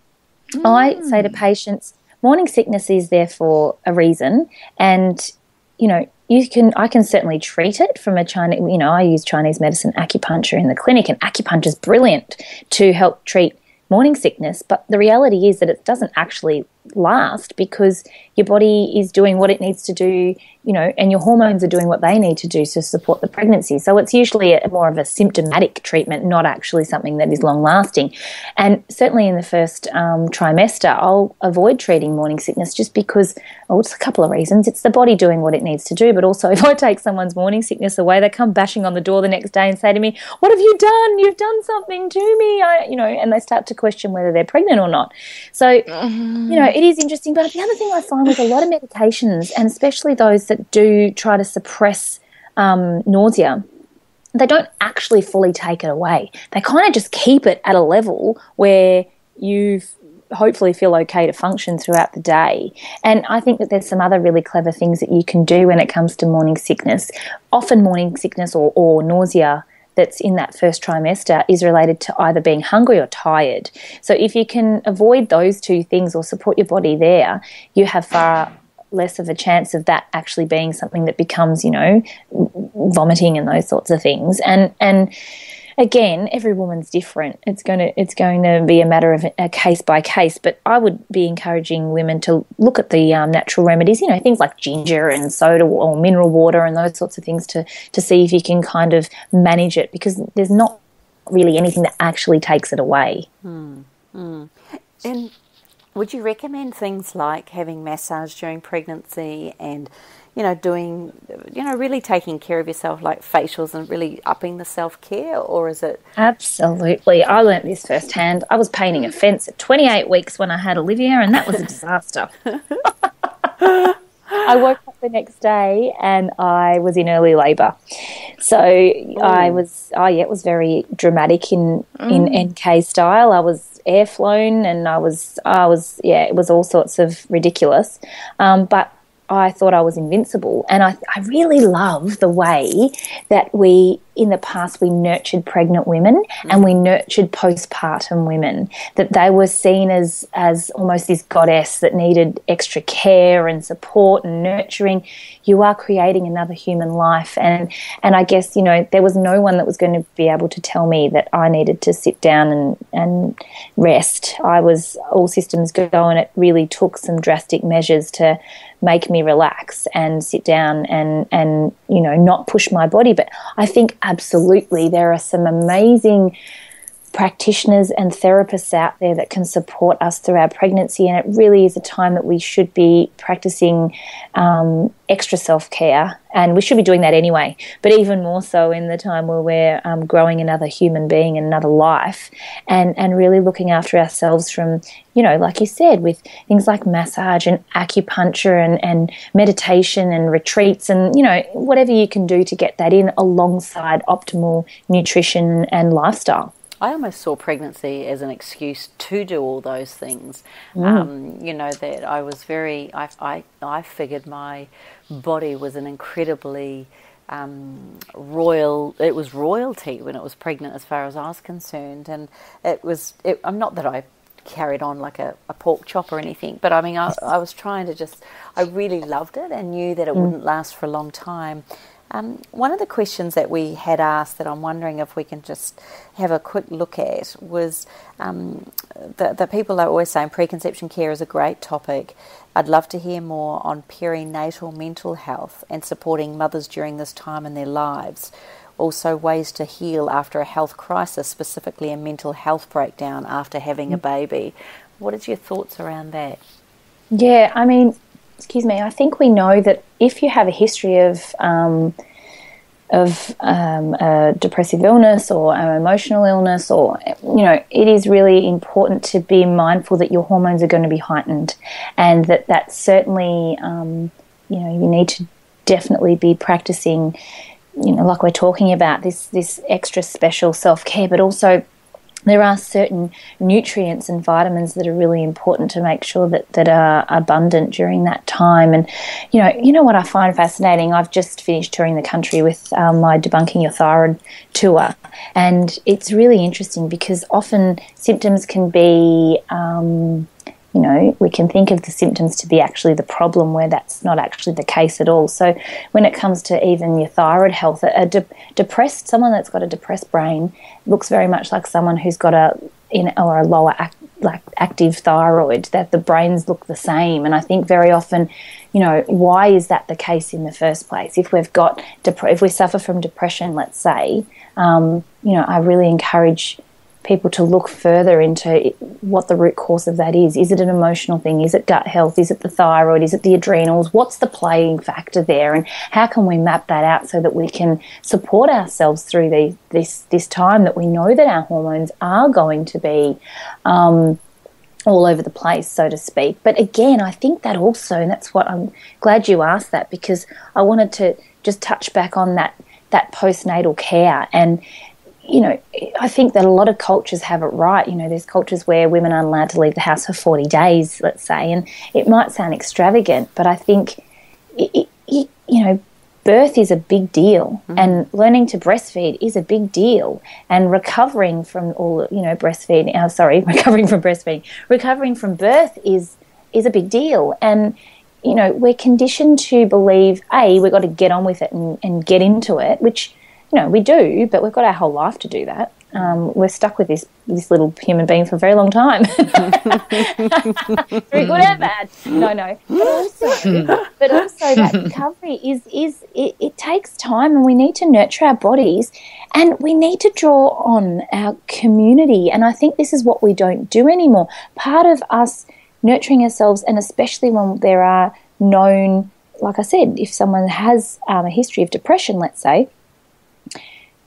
I say to patients, morning sickness is there for a reason, and I can certainly treat it from a Chinese, I use Chinese medicine acupuncture in the clinic, and acupuncture is brilliant to help treat morning sickness, but the reality is that it doesn't actually last because your body is doing what it needs to do, and your hormones are doing what they need to do to support the pregnancy. So it's usually more of a symptomatic treatment, not actually something that is long-lasting. And certainly in the first trimester, I'll avoid treating morning sickness just because, it's a couple of reasons. It's the body doing what it needs to do, but also if I take someone's morning sickness away, they come bashing on the door the next day and say to me, "What have you done? You've done something to me," and they start to question whether they're pregnant or not. So, it is interesting. But the other thing I find with a lot of medications, and especially those that do try to suppress nausea, they don't actually fully take it away. They kind of just keep it at a level where you hopefully feel okay to function throughout the day. And I think that there's some other really clever things that you can do when it comes to morning sickness. Often morning sickness or nausea that's in that first trimester is related to either being hungry or tired. So if you can avoid those two things or support your body there, you have far less of a chance of that actually being something that becomes, vomiting and those sorts of things. And again, every woman's different. It's going to be a matter of a case by case. But I would be encouraging women to look at the natural remedies, things like ginger and soda or mineral water and those sorts of things to see if you can kind of manage it, because there's not really anything that actually takes it away. And would you recommend things like having massage during pregnancy and, doing, really taking care of yourself, like facials, and really upping the self-care, or is it? Absolutely. I learnt this firsthand. I was painting a fence at 28 weeks when I had Olivia, and that was a disaster. I woke up the next day and I was in early labour. So it was very dramatic in NK style. I was air flown and it was all sorts of ridiculous. But I thought I was invincible. And I really love the way that we in the past we nurtured pregnant women and we nurtured postpartum women, that they were seen as almost this goddess that needed extra care and support and nurturing. You are creating another human life, and I guess, you know, there was no one that was going to be able to tell me that I needed to sit down and rest. I was all systems go, and it really took some drastic measures to make me relax and sit down and you know, not push my body. But I think absolutely there are some amazing practitioners and therapists out there that can support us through our pregnancy, and it really is a time that we should be practicing extra self-care, and we should be doing that anyway, but even more so in the time where we're growing another human being and another life, and really looking after ourselves from, you know, like you said, with things like massage and acupuncture and meditation and retreats and, you know, whatever you can do to get that in alongside optimal nutrition and lifestyle. I almost saw pregnancy as an excuse to do all those things. You know, that I was I figured my body was an incredibly it was royalty when it was pregnant as far as I was concerned. And I'm not that I carried on like a pork chop or anything, but I mean, I was trying to I really loved it and knew that it wouldn't last for a long time. One of the questions that we had asked that I'm wondering if we can just have a quick look at was the people are always saying preconception care is a great topic. I'd love to hear more on perinatal mental health and supporting mothers during this time in their lives. Also ways to heal after a health crisis, specifically a mental health breakdown after having a baby. What is your thoughts around that? Yeah, I mean, I think we know that if you have a history of a depressive illness or an emotional illness, or, you know, it is really important to be mindful that your hormones are going to be heightened, and that certainly, you know, you need to definitely be practicing, you know, like we're talking about, this extra special self-care, but also there are certain nutrients and vitamins that are really important to make sure that are abundant during that time. And, you know what I find fascinating? I've just finished touring the country with my Debunking Your Thyroid tour, and it's really interesting because often symptoms can be, you know, we can think of the symptoms to be actually the problem where that's not actually the case at all. So when it comes to even your thyroid health, someone that's got a depressed brain looks very much like someone who's got a lower active thyroid, that the brains look the same. And I think very often, you know, why is that the case in the first place? If we've got if we suffer from depression, let's say, you know, I really encourage people to look further into what the root cause of that is. Is it an emotional thing? Is it gut health? Is it the thyroid? Is it the adrenals? What's the playing factor there? And how can we map that out so that we can support ourselves through this time that we know that our hormones are going to be all over the place, so to speak. But again, I think that also, and that's what I'm glad you asked that, because I wanted to just touch back on that postnatal care. And you know, I think that a lot of cultures have it right. You know, there's cultures where women aren't allowed to leave the house for 40 days, let's say, and it might sound extravagant, but I think, you know, birth is a big deal, and learning to breastfeed is a big deal, and recovering from recovering from birth is a big deal. And, you know, we're conditioned to believe, we've got to get on with it and get into it, which, you know, we do, but we've got our whole life to do that. We're stuck with this little human being for a very long time. Very good and bad. No. But also that recovery it takes time, and we need to nurture our bodies, and we need to draw on our community. And I think this is what we don't do anymore. Part of us nurturing ourselves, and especially when there are known, like I said, if someone has a history of depression, let's say,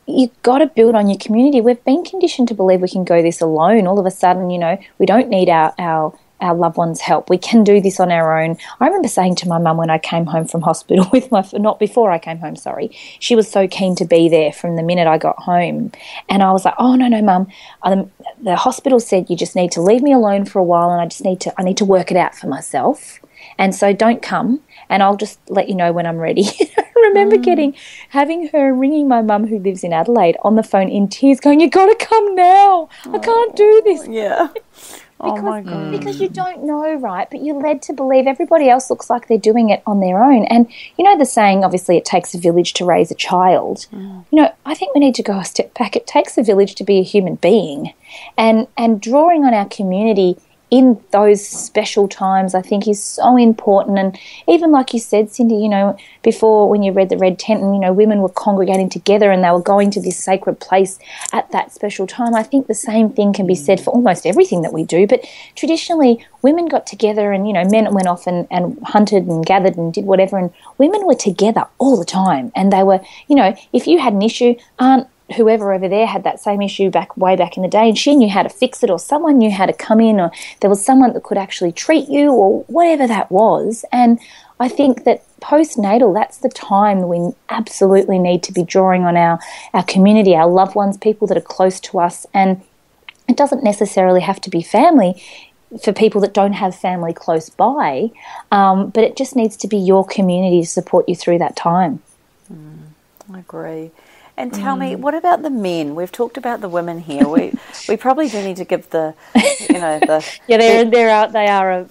you've got to build on your community. We've been conditioned to believe we can go this alone. All of a sudden, you know, we don't need our loved ones' help. We can do this on our own. I remember saying to my mum when I came home from hospital not before I came home, sorry. She was so keen to be there from the minute I got home. And I was like, oh, no, Mum. The hospital said you just need to leave me alone for a while, and I need to work it out for myself. And so don't come, and I'll just let you know when I'm ready. remember having her ringing my mum, who lives in Adelaide, on the phone in tears, going, "You got to come now. I can't do this." Yeah. Oh my God. Because you don't know, right? But you're led to believe everybody else looks like they're doing it on their own. And you know the saying, obviously, it takes a village to raise a child. You know, I think we need to go a step back. It takes a village to be a human being. And drawing on our community in those special times, I think, is so important. And even like you said, Cyndi, you know, before when you read the Red Tent and, you know, women were congregating together and they were going to this sacred place at that special time, I think the same thing can be said for almost everything that we do. But traditionally, women got together and, you know, men went off and hunted and gathered and did whatever, and women were together all the time. And they were, you know, if you had an issue, whoever over there had that same issue way back in the day, and she knew how to fix it, or someone knew how to come in, or there was someone that could actually treat you, or whatever that was. And I think that postnatal, that's the time we absolutely need to be drawing on our community, our loved ones, people that are close to us. And it doesn't necessarily have to be family for people that don't have family close by, but it just needs to be your community to support you through that time. I agree. And tell me, what about the men? We've talked about the women here. We probably do need to give the, you know, the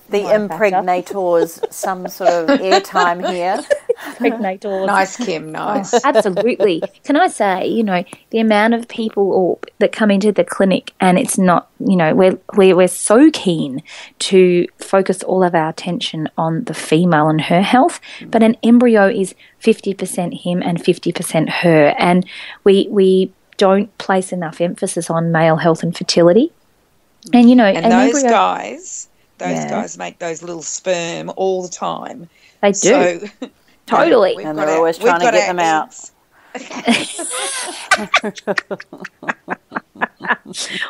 the impregnators some sort of airtime here. Impregnators. Nice, Kim, nice. Absolutely. Can I say, you know, the amount of people that come into the clinic, and it's not, you know, we're so keen to focus all of our attention on the female and her health, but an embryo is 50% him and 50% her, and we don't place enough emphasis on male health and fertility. And, you know, and those guys make those little sperm all the time. They do. So, totally. And they're always trying to get them out.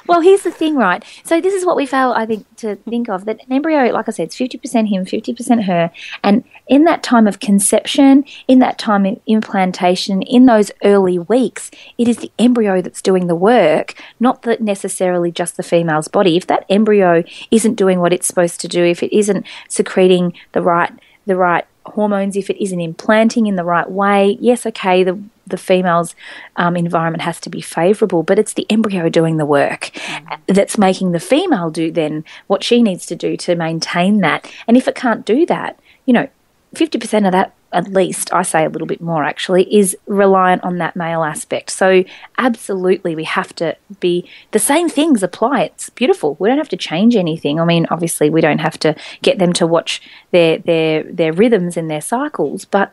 Well, here's the thing, right? So this is what we fail, I think, to think of, that an embryo, like I said, it's 50% him, 50% her. And in that time of conception, in that time of implantation, in those early weeks, it is the embryo that's doing the work, not necessarily just the female's body. If that embryo isn't doing what it's supposed to do, if it isn't secreting the right hormones, if it isn't implanting in the right way, yes, okay, the female's environment has to be favourable, but it's the embryo doing the work that's making the female do then what she needs to do to maintain that. And if it can't do that, you know, 50% of that, at least, I say a little bit more actually, is reliant on that male aspect. So absolutely we have to be, the same things apply. It's beautiful. We don't have to change anything. I mean, obviously we don't have to get them to watch their rhythms and their cycles, but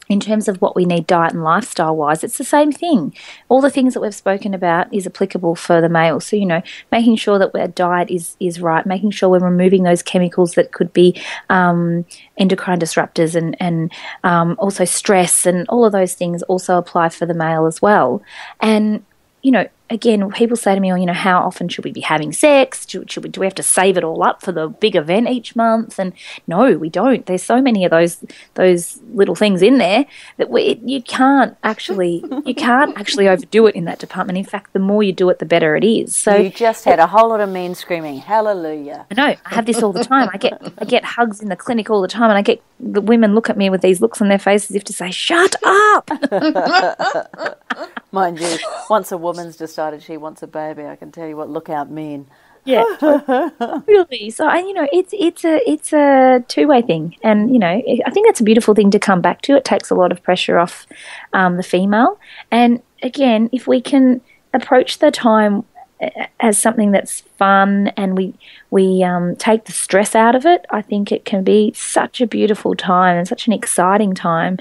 in terms of what we need diet and lifestyle-wise, it's the same thing. All the things that we've spoken about is applicable for the male. So, you know, making sure that our diet is right, making sure we're removing those chemicals that could be endocrine disruptors and also stress, and all of those things also apply for the male as well. And, you know, again, people say to me, well, you know, how often should we be having sex? Do we have to save it all up for the big event each month? And no, we don't. There's so many of those little things in there that you can't actually overdo it in that department. In fact, the more you do it, the better it is. So you just had a whole lot of men screaming hallelujah. I know. I have this all the time. I get hugs in the clinic all the time, and I get the women look at me with these looks on their faces as if to say, "Shut up." Mind you, once a woman's decided she wants a baby, I can tell you what, look out men. Yeah, really. So, and you know, it's a two-way thing, and you know, I think that's a beautiful thing to come back to. It takes a lot of pressure off the female, and again, if we can approach the time as something that's fun, and we take the stress out of it, I think it can be such a beautiful time and such an exciting time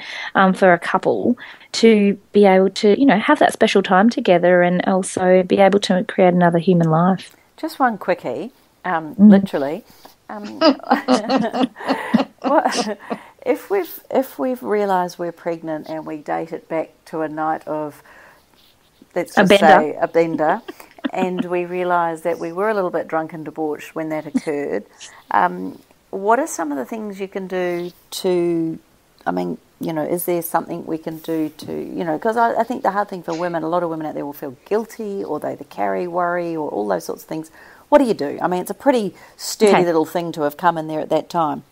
for a couple to be able to, you know, have that special time together and also be able to create another human life. Just one quickie, literally. If we've realised we're pregnant and we date it back to a night of, let's just say, a bender, and we realise that we were a little bit drunk and debauched when that occurred, what are some of the things you can do to, I mean, you know, is there something we can do to, you know, because I think the hard thing for women, a lot of women out there will feel guilty, or they carry worry, or all those sorts of things. What do you do? I mean, it's a pretty sturdy little thing to have come in there at that time.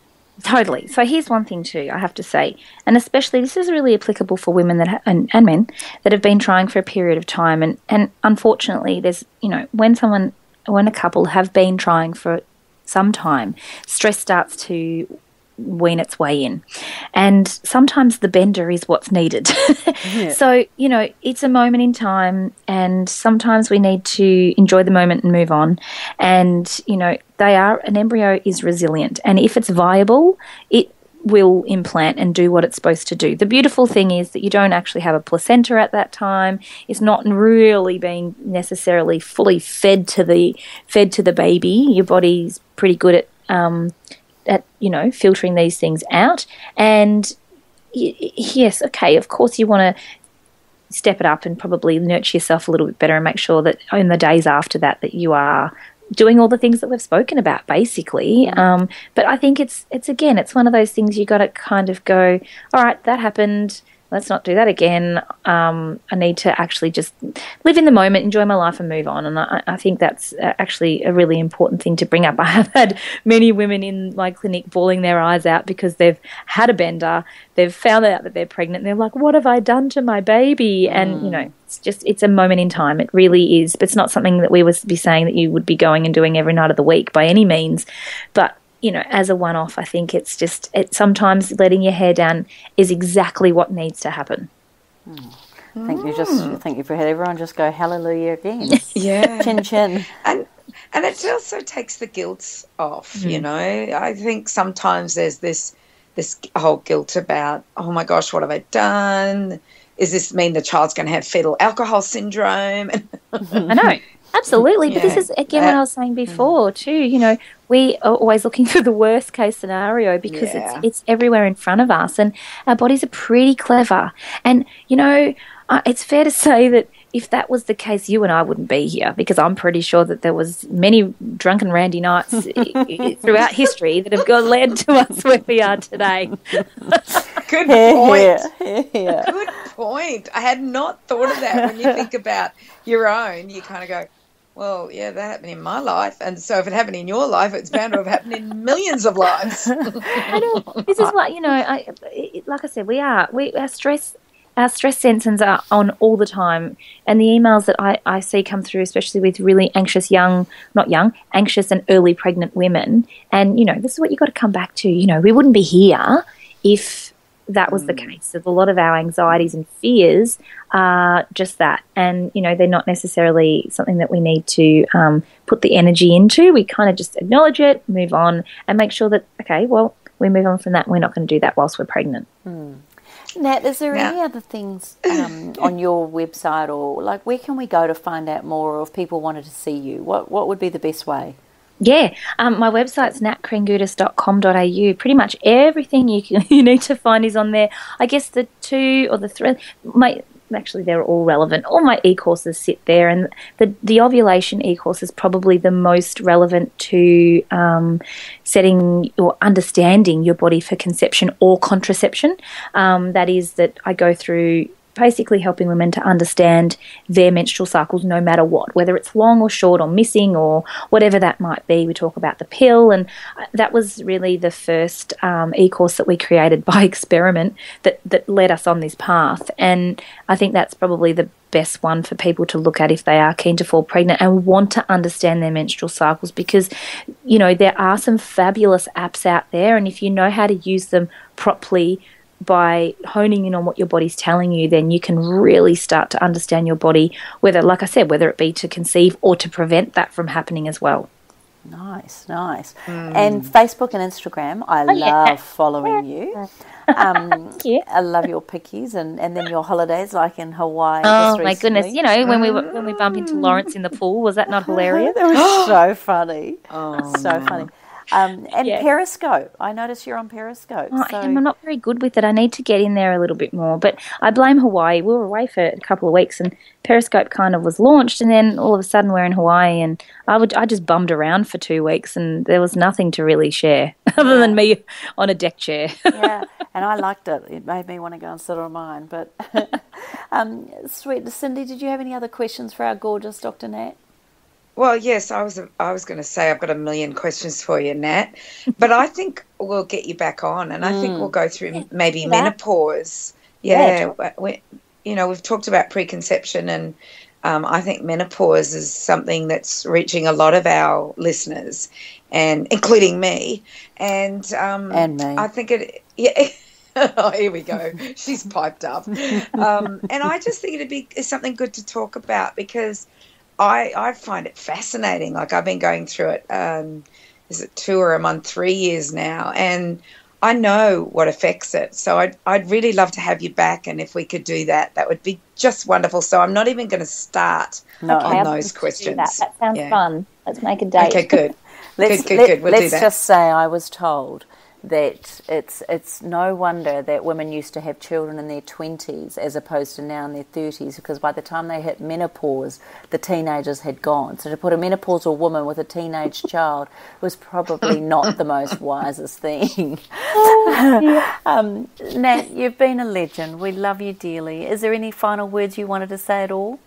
Totally. So here's one thing too, I have to say, and especially this is really applicable for women that and men that have been trying for a period of time, and unfortunately, there's when a couple have been trying for some time, stress starts to wean its way in, and sometimes the bender is what's needed. Yeah. So it's a moment in time, and sometimes we need to enjoy the moment and move on. And an embryo is resilient, and if it's viable, it will implant and do what it's supposed to do. The beautiful thing is that you don't actually have a placenta at that time. It's not really being necessarily fully fed to the baby. Your body's pretty good at filtering these things out. And yes, okay, of course you want to step it up and probably nurture yourself a little bit better and make sure that in the days after that you are doing all the things that we've spoken about, basically. But I think it's one of those things you got to kind of go, all right, that happened. Let's not do that again. I need to actually just live in the moment, enjoy my life and move on. And I think that's actually a really important thing to bring up. I have had many women in my clinic bawling their eyes out because they've had a bender, they've found out that they're pregnant, and they're like, what have I done to my baby? And, it's a moment in time. It really is. But it's not something that we would be saying that you would be going and doing every night of the week by any means. But as a one-off, I think it's sometimes letting your hair down is exactly what needs to happen. Thank you for everyone just go hallelujah again. Yeah. Chin chin. And it also takes the guilt off, I think sometimes there's this whole guilt about, oh my gosh, what have I done? Does this mean the child's going to have fetal alcohol syndrome? I know. Absolutely. But this is, again, what I was saying before too, we are always looking for the worst case scenario because it's everywhere in front of us, and our bodies are pretty clever. And, it's fair to say that if that was the case, you and I wouldn't be here, because I'm pretty sure that there was many drunken randy nights throughout history that have led to us where we are today. Good point. Good point. I had not thought of that. When you think about your own, you kind of go, well, yeah, that happened in my life. And so if it happened in your life, it's bound to have happened in millions of lives. I know. This is what, like I said, our stress sensors are on all the time. And the emails that I see come through, especially with really anxious anxious and early pregnant women. And, this is what you've got to come back to. We wouldn't be here if that was the case. So a lot of our anxieties and fears are just that. And, they're not necessarily something that we need to put the energy into. We kind of just acknowledge it, move on, and make sure that, okay, well, we move on from that. We're not going to do that whilst we're pregnant. Nat, is there any other things on your website, or where can we go to find out more, or if people wanted to see you? What would be the best way? Yeah, my website's natkringoudis.com.au. Pretty much everything you need to find is on there. I guess the two or the three, actually they're all relevant. All my e-courses sit there, and the ovulation e-course is probably the most relevant to setting or understanding your body for conception or contraception. That I go through basically helping women to understand their menstrual cycles no matter what, whether it's long or short or missing or whatever that might be. We talk about the pill, and that was really the first e-course that we created by experiment that led us on this path. And I think that's probably the best one for people to look at if they are keen to fall pregnant and want to understand their menstrual cycles, because there are some fabulous apps out there, and if you know how to use them properly by honing in on what your body's telling you, then you can really start to understand your body, whether it be to conceive or to prevent that from happening as well. Nice. And Facebook and Instagram, I love following you. I love your pickies and then your holidays, like in Hawaii. Oh my goodness! When we bump into Lawrence in the pool, was that not hilarious? That was so funny. Funny. And Periscope. I notice you're on Periscope. I'm not very good with it. I need to get in there a little bit more. But I blame Hawaii. We were away for a couple of weeks, and Periscope kind of was launched, and then all of a sudden we're in Hawaii, and I just bummed around for 2 weeks, and there was nothing to really share other than me on a deck chair. Yeah, and I liked it. It made me want to go and sit on mine. But sweet. Cyndi, did you have any other questions for our gorgeous Dr. Nat? Well, yes, I was going to say I've got a million questions for you, Nat, but I think we'll get you back on, and I think we'll go through maybe menopause. Yeah, we've talked about preconception, and I think menopause is something that's reaching a lot of our listeners, and including me, and me. I think it. Yeah. Oh, here we go. She's piped up, and I just think it'd be something good to talk about because I find it fascinating. Like I've been going through it. Is it 2 or I'm on 3 years now, and I know what affects it. So I'd really love to have you back, and if we could do that, that would be just wonderful. So I'm not even going to start on those questions. That sounds fun. Let's make a date. Okay, good. Good. We'll do that. Let's just say I was told that it's no wonder that women used to have children in their 20s as opposed to now in their 30s, because by the time they hit menopause, the teenagers had gone. So to put a menopausal woman with a teenage child was probably not the most wisest thing. Nat, you've been a legend. We love you dearly. Is there any final words you wanted to say at all?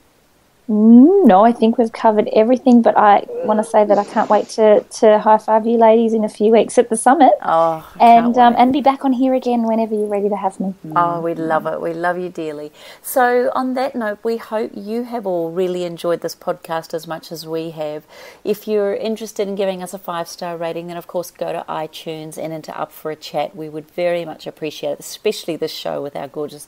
No, I think we've covered everything, but I want to say that I can't wait to high-five you ladies in a few weeks at the summit. Oh, and be back on here again whenever you're ready to have me. Oh, we love it. We love you dearly. So on that note, we hope you have all really enjoyed this podcast as much as we have. If you're interested in giving us a 5-star rating, then of course go to iTunes and into Up for a Chat. We would very much appreciate it, especially this show with our gorgeous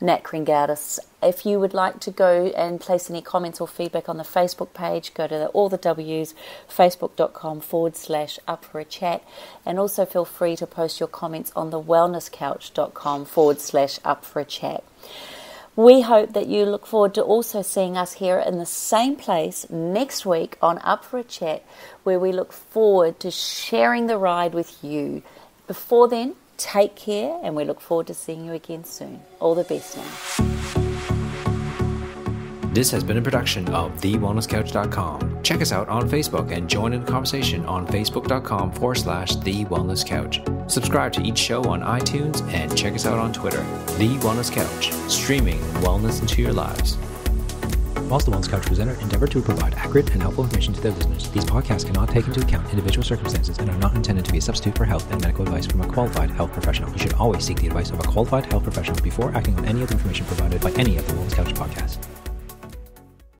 Nat Kringoudis. If you would like to go and place any comments or feedback on the Facebook page, go to all the W's, facebook.com/Up for a Chat, and also feel free to post your comments on the wellnesscouch.com/Up for a Chat. We hope that you look forward to also seeing us here in the same place next week on Up for a Chat, where we look forward to sharing the ride with you. Before then, take care, and we look forward to seeing you again soon. All the best now. This has been a production of TheWellnessCouch.com. Check us out on Facebook and join in the conversation on Facebook.com/TheWellnessCouch. Subscribe to each show on iTunes and check us out on Twitter. The Wellness Couch, streaming wellness into your lives. Whilst the Wellness Couch presenter endeavor to provide accurate and helpful information to their listeners, these podcasts cannot take into account individual circumstances and are not intended to be a substitute for health and medical advice from a qualified health professional. You should always seek the advice of a qualified health professional before acting on any of the information provided by any of the Wellness Couch podcasts.